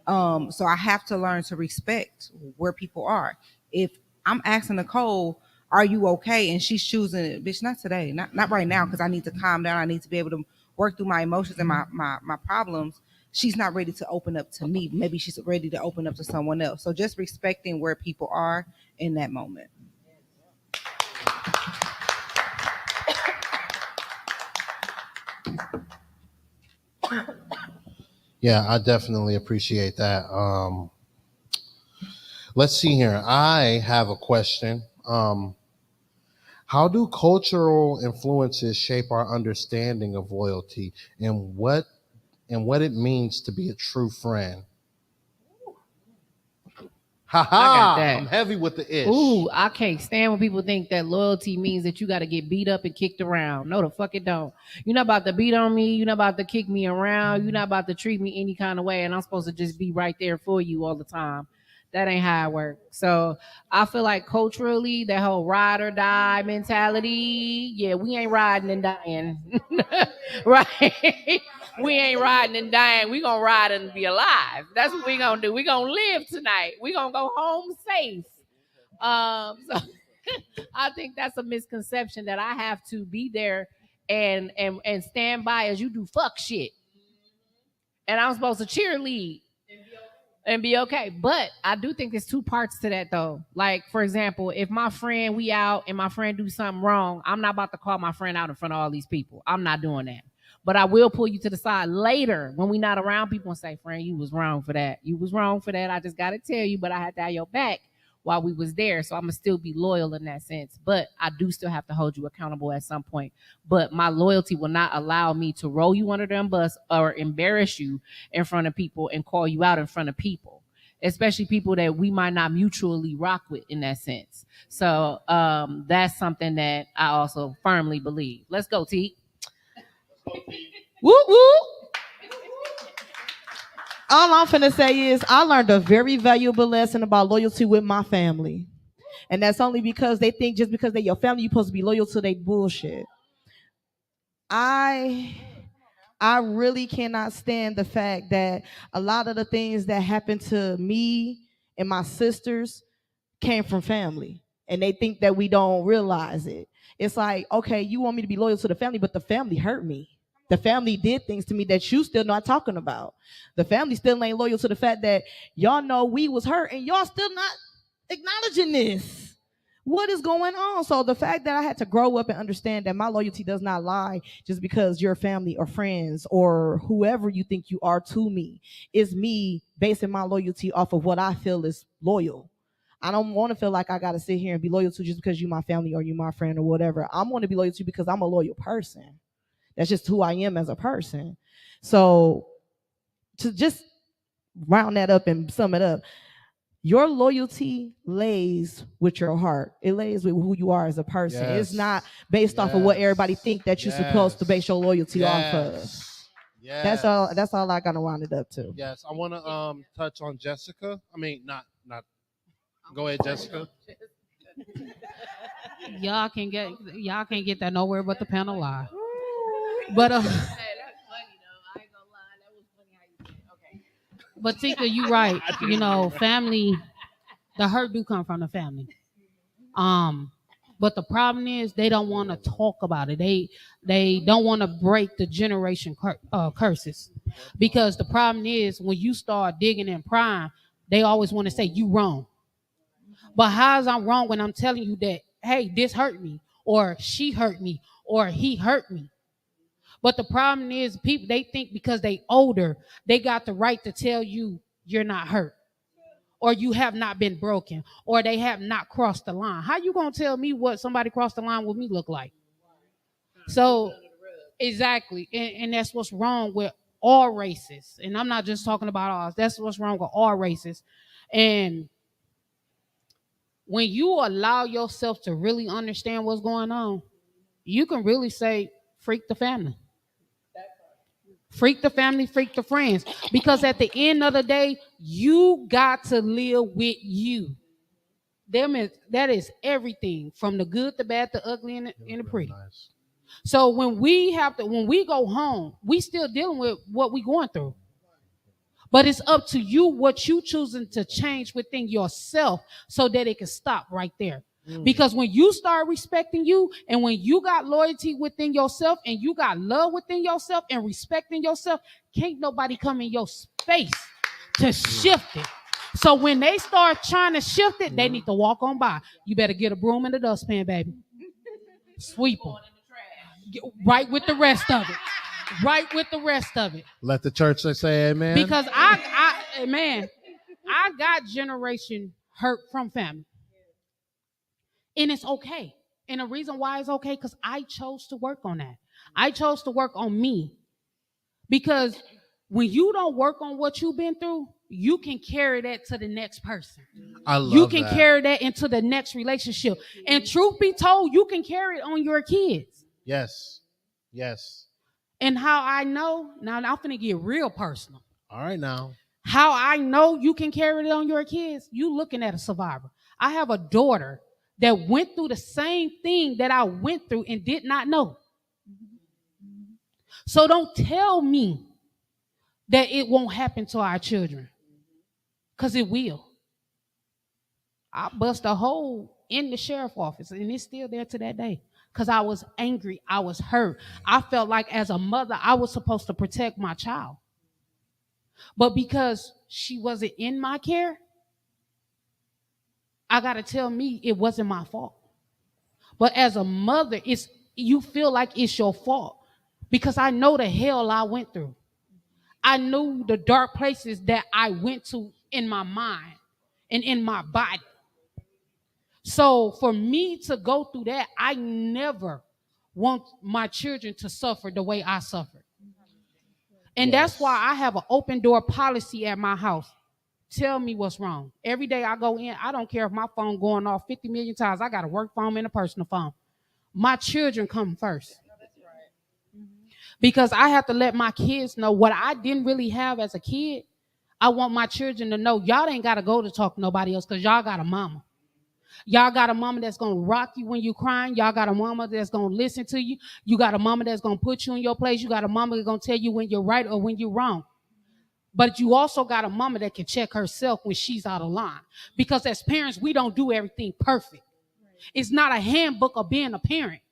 So I have to learn to respect where people are. If I'm asking Nicole, are you okay? And she's choosing, bitch, not today, not right now, because I need to calm down. I need to be able to work through my emotions and my problems. She's not ready to open up to me. Maybe she's ready to open up to someone else. So just respecting where people are in that moment. Yeah, I definitely appreciate that. Let's see here. I have a question. How do cultural influences shape our understanding of loyalty and what it means to be a true friend? Ha I got ha! that. I'm heavy with the ish. Ooh, I can't stand when people think that loyalty means that you got to get beat up and kicked around. No, the fuck it don't. You're not about to beat on me. You're not about to kick me around. You're not about to treat me any kind of way. And I'm supposed to just be right there for you all the time. That ain't how it works. So I feel like culturally, that whole ride or die mentality, yeah, we ain't riding and dying. Right? We ain't riding and dying. We gonna ride and be alive. That's what we gonna do. We gonna live tonight. We gonna go home safe. So I think that's a misconception that I have to be there and stand by as you do fuck shit. And I'm supposed to cheerlead and be okay. But I do think there's two parts to that though. Like, for example, if my friend, we out and my friend do something wrong, I'm not about to call my friend out in front of all these people. I'm not doing that. But I will pull you to the side later when we not around people and say, friend, you was wrong for that. You was wrong for that. I just got to tell you, but I had to have your back while we was there. So I'm going to still be loyal in that sense. But I do still have to hold you accountable at some point. But my loyalty will not allow me to roll you under the bus or embarrass you in front of people and call you out in front of people, especially people that we might not mutually rock with in that sense. So that's something that I also firmly believe. Let's go, T. Woo woo. All I'm finna say is I learned a very valuable lesson about loyalty with my family. And that's only because they think just because they're your family, you're supposed to be loyal to their bullshit. I really cannot stand the fact that a lot of the things that happened to me and my sisters came from family. And they think that we don't realize it. It's like, okay, you want me to be loyal to the family, but the family hurt me. The family did things to me that you still not talking about. The family still ain't loyal to the fact that y'all know we was hurt and y'all still not acknowledging this. What is going on? So the fact that I had to grow up and understand that my loyalty does not lie just because you're family or friends or whoever you think you are to me. Is me basing my loyalty off of what I feel is loyal. I don't want to feel like I got to sit here and be loyal to just because you my family or you my friend or whatever. I want to be loyal to you because I'm a loyal person. That's just who I am as a person. So to just round that up and sum it up, your loyalty lays with your heart. It lays with who you are as a person. Yes. It's not based off of what everybody think that you're supposed to base your loyalty off of. Yes. That's all I gotta round it up to. Yes. I want to touch on Jessica. I mean, not. Go ahead, Jessica. Y'all can't get that nowhere but the panel live. But Hey, that's funny though. I ain't gonna lie. That was funny how you said it. Okay. But Tika, you right. You know, family, the hurt do come from the family. But the problem is they don't want to talk about it. They don't want to break the generation curses, because the problem is when you start digging and prying, they always want to say you wrong. But how's I'm wrong when I'm telling you that, hey, this hurt me, or she hurt me, or he hurt me? But the problem is people, they think because they older, they got the right to tell you you're not hurt, or you have not been broken, or they have not crossed the line. How you gonna tell me what somebody crossed the line with me look like? So exactly, and that's what's wrong with all races. And I'm not just talking about ours. That's what's wrong with all races. And when you allow yourself to really understand what's going on, you can really say, freak the family. freak the family, freak the friends. Because at the end of the day, you got to live with you. That is everything from the good, the bad, the ugly, and the pretty. Nice. So when we go home, we still dealing with what we going through. But it's up to you what you choosing to change within yourself so that it can stop right there. Because when you start respecting you and when you got loyalty within yourself and you got love within yourself and respecting yourself, can't nobody come in your space to shift it. So when they start trying to shift it, they need to walk on by. You better get a broom and a dustpan, baby. Sweep them. Right with the rest of it. Right with the rest of it. Let the church say amen. Because I got generation hurt from family. And it's okay. And the reason why it's okay, because I chose to work on that. I chose to work on me. Because when you don't work on what you've been through, you can carry that to the next person. I love You can that. carry that into the next relationship. And truth be told, you can carry it on your kids. Yes. Yes. And how I know, now I'm finna get real personal. All right now. How I know you can carry it on your kids, you looking at a survivor. I have a daughter that went through the same thing that I went through and did not know. So don't tell me that it won't happen to our children, because it will. I bust a hole in the sheriff's office and it's still there to that day. Because I was angry. I was hurt. I felt like as a mother, I was supposed to protect my child. But because she wasn't in my care, I got to tell me it wasn't my fault. But as a mother, you feel like it's your fault. Because I know the hell I went through. I knew the dark places that I went to in my mind and in my body. So for me to go through that, I never want my children to suffer the way I suffered. And that's why I have an open door policy at my house. Tell me what's wrong. Every day I go in, I don't care if my phone going off 50 million times. I got a work phone and a personal phone. My children come first. Because I have to let my kids know what I didn't really have as a kid. I want my children to know y'all ain't got to go to talk to nobody else because y'all got a mama. Y'all got a mama that's going to rock you when you're crying. Y'all got a mama that's going to listen to you. You got a mama that's going to put you in your place. You got a mama that's going to tell you when you're right or when you're wrong. But you also got a mama that can check herself when she's out of line. Because as parents, we don't do everything perfect. It's not a handbook of being a parent.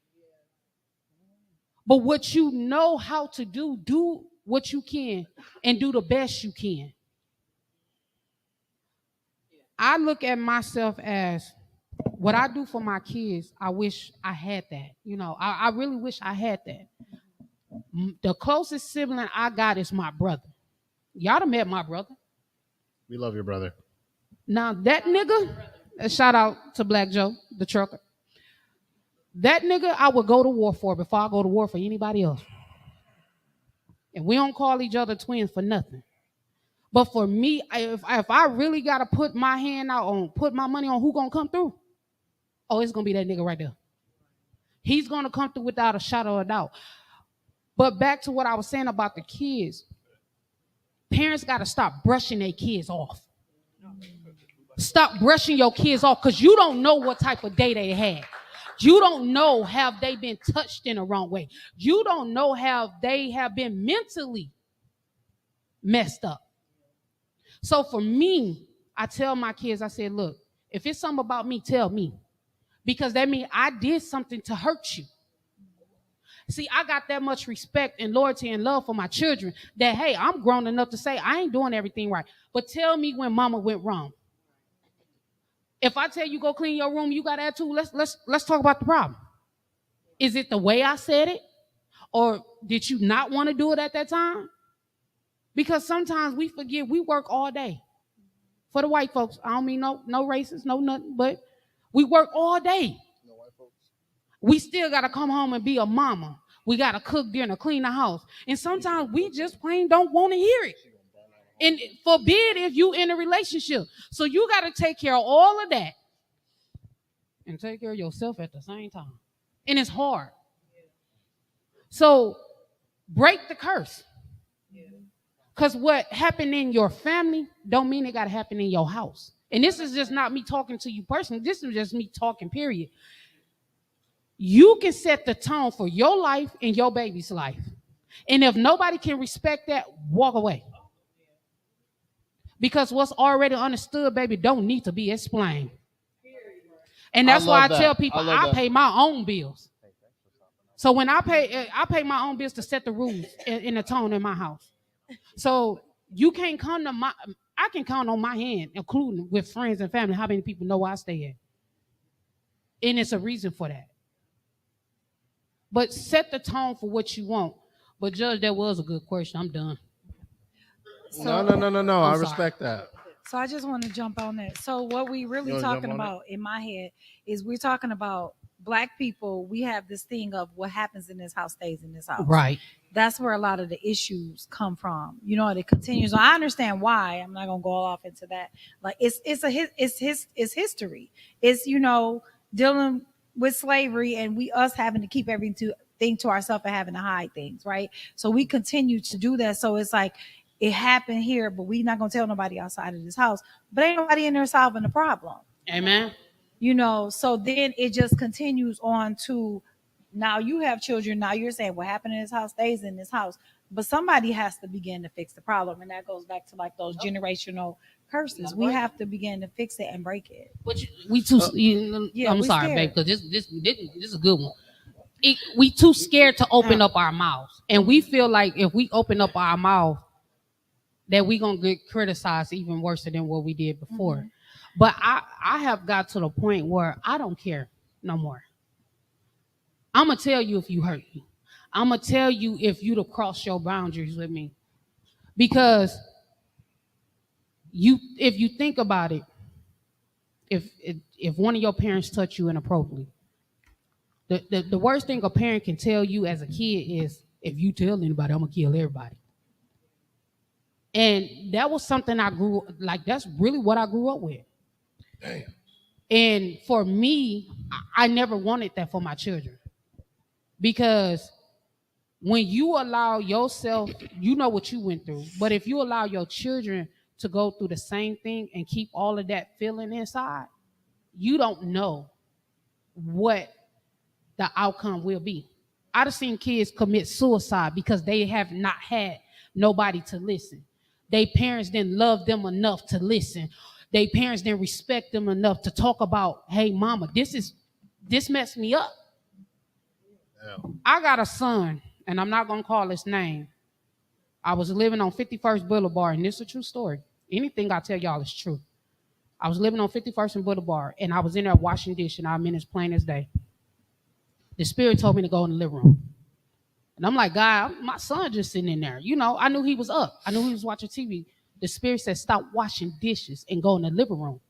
But what you know how to do what you can and do the best you can. I look at myself as what I do for my kids, I wish I had that. You know, I really wish I had that. The closest sibling I got is my brother. Y'all done met my brother. We love your brother. Now, that nigga, a shout out to Black Joe, the trucker. That nigga I would go to war for before I go to war for anybody else. And we don't call each other twins for nothing. But for me, if I really got to put my hand out on, put my money on who going to come through, oh, it's going to be that nigga right there. He's going to come through without a shadow of a doubt. But back to what I was saying about the kids. Parents got to stop brushing their kids off. Stop brushing your kids off because you don't know what type of day they had. You don't know have they been touched in the wrong way. You don't know how they have been mentally messed up. So for me, I tell my kids, I said, look, if it's something about me, tell me. Because that means I did something to hurt you. See, I got that much respect and loyalty and love for my children that, hey, I'm grown enough to say I ain't doing everything right. But tell me when mama went wrong. If I tell you go clean your room, you got attitude, let's talk about the problem. Is it the way I said it? Or did you not want to do it at that time? Because sometimes we forget we work all day. For the white folks, I don't mean no racist, no nothing, but we work all day. No white folks. We still got to come home and be a mama. We got to cook dinner, clean the house. And sometimes we just plain don't want to hear it. And forbid if you in a relationship. So you got to take care of all of that and take care of yourself at the same time. And it's hard. So break the curse. Because what happened in your family don't mean it got to happen in your house. And this is just not me talking to you personally. This is just me talking, period. You can set the tone for your life and your baby's life. And if nobody can respect that, walk away. Because what's already understood, baby, don't need to be explained. And that's why I tell people I pay my own bills. So when I pay my own bills to set the rules in the tone in my house. So you can't come to I can count on my hand, including with friends and family, how many people know where I stay at. And it's a reason for that. But set the tone for what you want. But Judge, that was a good question. I'm done. No. I respect that. So I just want to jump on that. So what we really talking about in my head is we're talking about Black people. We have this thing of what happens in this house stays in this house. Right. That's where a lot of the issues come from. You know, it continues. I understand why. I'm not gonna go off into that. Like it's history. It's, you know, dealing with slavery and us having to keep everything to ourselves and having to hide things, right? So we continue to do that. So it's like it happened here, but we're not gonna tell nobody outside of this house. But ain't nobody in there solving the problem. Amen. You know, so then it just continues on to now you have children. Now you're saying what happened in this house stays in this house. But somebody has to begin to fix the problem. And that goes back to like those generational curses. We have to begin to fix it and break it. But we too, I'm sorry, scared. Babe, because this is a good one. We too scared to open up our mouths. And we feel like if we open up our mouth, that we're going to get criticized even worse than what we did before. Mm-hmm. But I have got to the point where I don't care no more. I'm going to tell you if you hurt me. I'm going to tell you if you'd have crossed your boundaries with me. Because if you think about it, if one of your parents touch you inappropriately, the worst thing a parent can tell you as a kid is, if you tell anybody, I'm going to kill everybody. And that was something that's really what I grew up with. Damn. And for me, I never wanted that for my children. Because when you allow yourself, you know what you went through, but if you allow your children to go through the same thing and keep all of that feeling inside, you don't know what the outcome will be. I've seen kids commit suicide because they have not had nobody to listen. Their parents didn't love them enough to listen. Their parents didn't respect them enough to talk about, hey, mama, this messed me up. Yeah. I got a son, and I'm not going to call his name. I was living on 51st Boulevard, and this is a true story. Anything I tell y'all is true. I was living on 51st and Boulevard, and I was in there washing dishes, and I'm in as plain as day. The Spirit told me to go in the living room. And I'm like, God, my son just sitting in there. You know, I knew he was up. I knew he was watching TV. The Spirit said, stop washing dishes and go in the living room.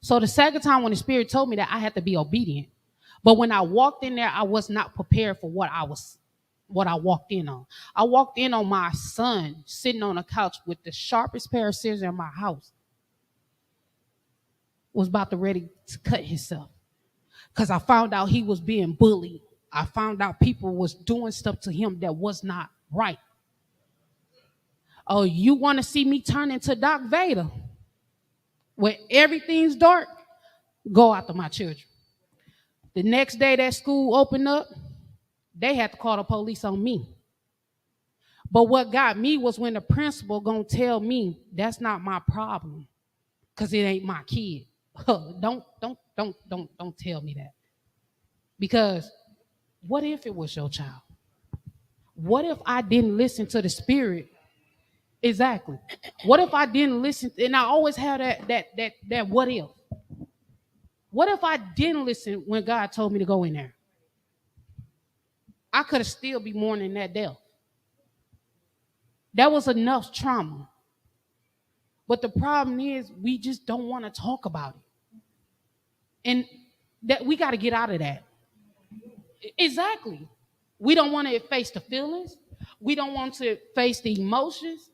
So the second time when the Spirit told me that, I had to be obedient. But when I walked in there, I was not prepared for what I walked in on. I walked in on my son sitting on a couch with the sharpest pair of scissors in my house. Was about to ready to cut himself. Because I found out he was being bullied. I found out people was doing stuff to him that was not right. Oh, you want to see me turn into Darth Vader? When everything's dark, go after my children. The next day that school opened up, they had to call the police on me. But what got me was when the principal gonna tell me that's not my problem, because it ain't my kid. Don't tell me that. Because what if it was your child? What if I didn't listen to the Spirit? Exactly. What if I didn't listen? And I always have that what if. What if I didn't listen when God told me to go in there? I could have still be mourning that death. That was enough trauma. But the problem is we just don't want to talk about it. And that we got to get out of that. Exactly. We don't want to face the feelings. We don't want to face the emotions.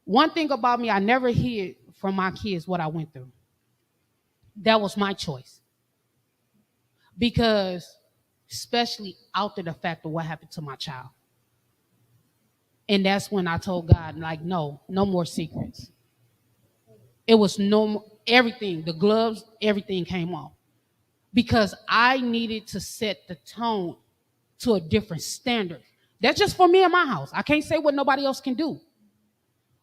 One thing about me, I never hid from my kids what I went through. That was my choice. Because, especially after the fact of what happened to my child. And that's when I told God, like, no more secrets. It was everything, the gloves, everything came off. Because I needed to set the tone to a different standard. That's just for me in my house. I can't say what nobody else can do.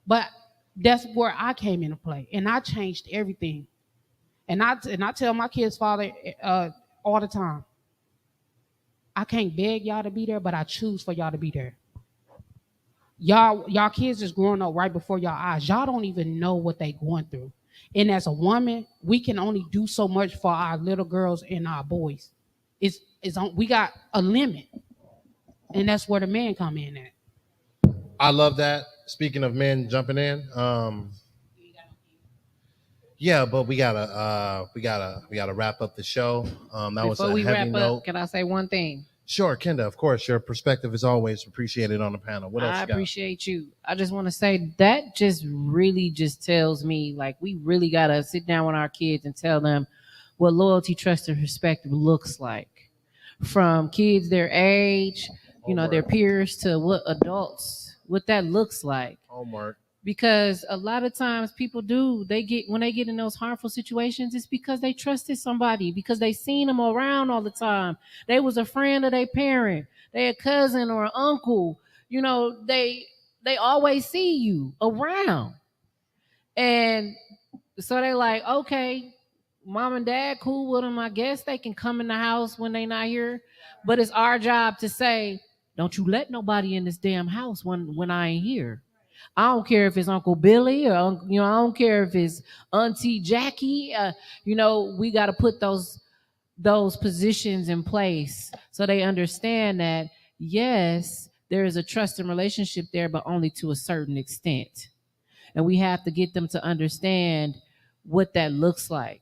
But that's where I came into play. And I changed everything. And I tell my kids' father all the time, I can't beg y'all to be there, but I choose for y'all to be there. Y'all kids is growing up right before y'all eyes. Y'all don't even know what they going through. And as a woman, we can only do so much for our little girls and our boys. We got a limit. And that's where the men come in at. I love that. Speaking of men jumping in, yeah, but we gotta wrap up the show. That was Before a we heavy wrap note. up, can I say one thing? Sure, Kenda, of course, your perspective is always appreciated on the panel. What else I you got? appreciate you. I just want to say that just really just tells me like we really got to sit down with our kids and tell them what loyalty, trust, and respect looks like. From kids their age, their peers to what adults, what that looks like. Homework. Because a lot of times people when they get in those harmful situations, it's because they trusted somebody, because they seen them around all the time. They was a friend of their parent, their cousin or uncle. They always see you around. And so they like, okay, mom and dad cool with them. I guess they can come in the house when they not here. But it's our job to say, don't you let nobody in this damn house when I ain't here. I don't care if it's Uncle Billy or I don't care if it's Auntie Jackie. We got to put those positions in place so they understand that yes, there is a trust and relationship there, but only to a certain extent. And we have to get them to understand what that looks like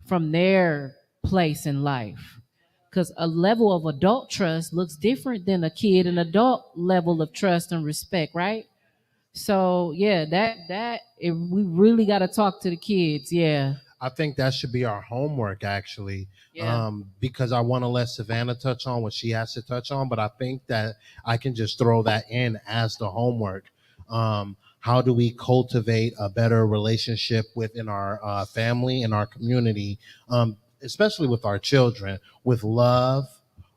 from their place in life. Because a level of adult trust looks different than a kid and adult level of trust and respect, right? So yeah, we really got to talk to the kids. Yeah. I think that should be our homework, actually, Yeah. because I want to let Savannah touch on what she has to touch on, but I think that I can just throw that in as the homework. How do we cultivate a better relationship within our family and our community, especially with our children, with love,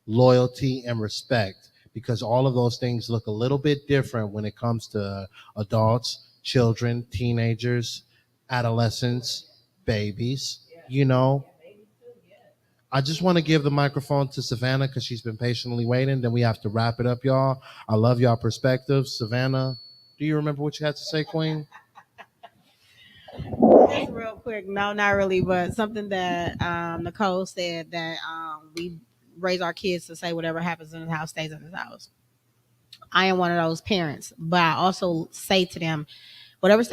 loyalty, and respect? Because all of those things look a little bit different when it comes to adults, children, teenagers, adolescents, babies. I just want to give the microphone to Savannah because she's been patiently waiting. Then we have to wrap it up, y'all. I love y'all perspectives. Savannah, do you remember what you had to say, Queen? Just real quick, no, not really, but something that Nicole said that we raise our kids to say whatever happens in the house stays in the house. I am one of those parents, but I also say to them, whatever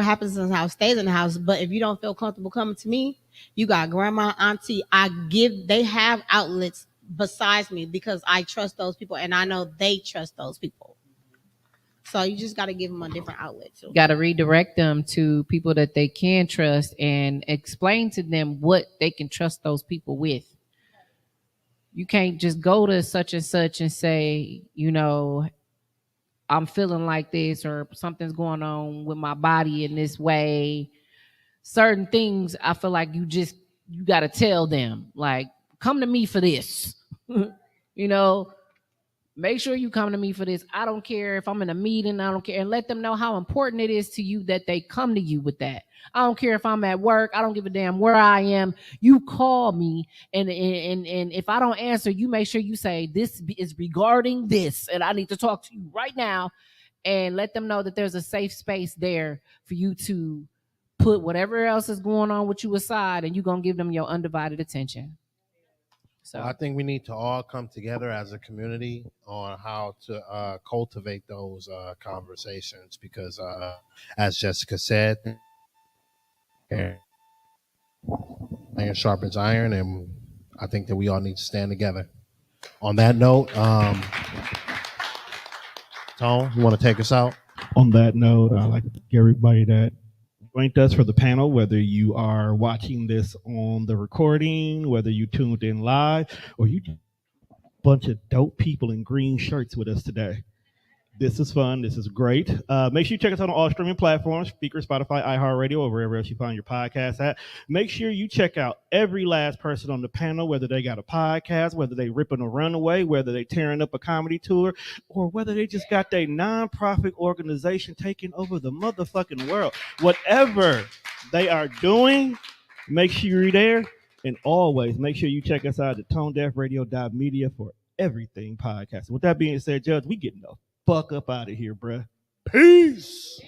happens in the house stays in the house. But if you don't feel comfortable coming to me, you got grandma, auntie. They have outlets besides me because I trust those people and I know they trust those people. So you just got to give them a different outlet. So. Got to redirect them to people that they can trust and explain to them what they can trust those people with. You can't just go to such and such and say, I'm feeling like this or something's going on with my body in this way. Certain things I feel like you got to tell them, like, come to me for this. Make sure you come to me for this. I don't care if I'm in a meeting. I don't care. And let them know how important it is to you that they come to you with that. I don't care if I'm at work. I don't give a damn where I am. You call me. And if I don't answer, you make sure you say, this is regarding this. And I need to talk to you right now. And let them know that there's a safe space there for you to put whatever else is going on with you aside. And you're going to give them your undivided attention. So I think we need to all come together as a community on how to cultivate those conversations because, as Jessica said, iron sharpens iron, and I think that we all need to stand together. On that note, Tone, you want to take us out? On that note, I'd like to thank everybody that joined us for the panel, whether you are watching this on the recording, whether you tuned in live, or you a bunch of dope people in green shirts with us today. This is fun. This is great. Make sure you check us out on all streaming platforms, Speaker, Spotify, iHeartRadio, or wherever else you find your podcast at. Make sure you check out every last person on the panel, whether they got a podcast, whether they ripping a runaway, whether they tearing up a comedy tour, or whether they just got their nonprofit organization taking over the motherfucking world. Whatever they are doing, make sure you're there. And always make sure you check us out at tonedeafradio.media for everything podcast. With that being said, Judge, we getting the fuck up out of here, bruh. Peace.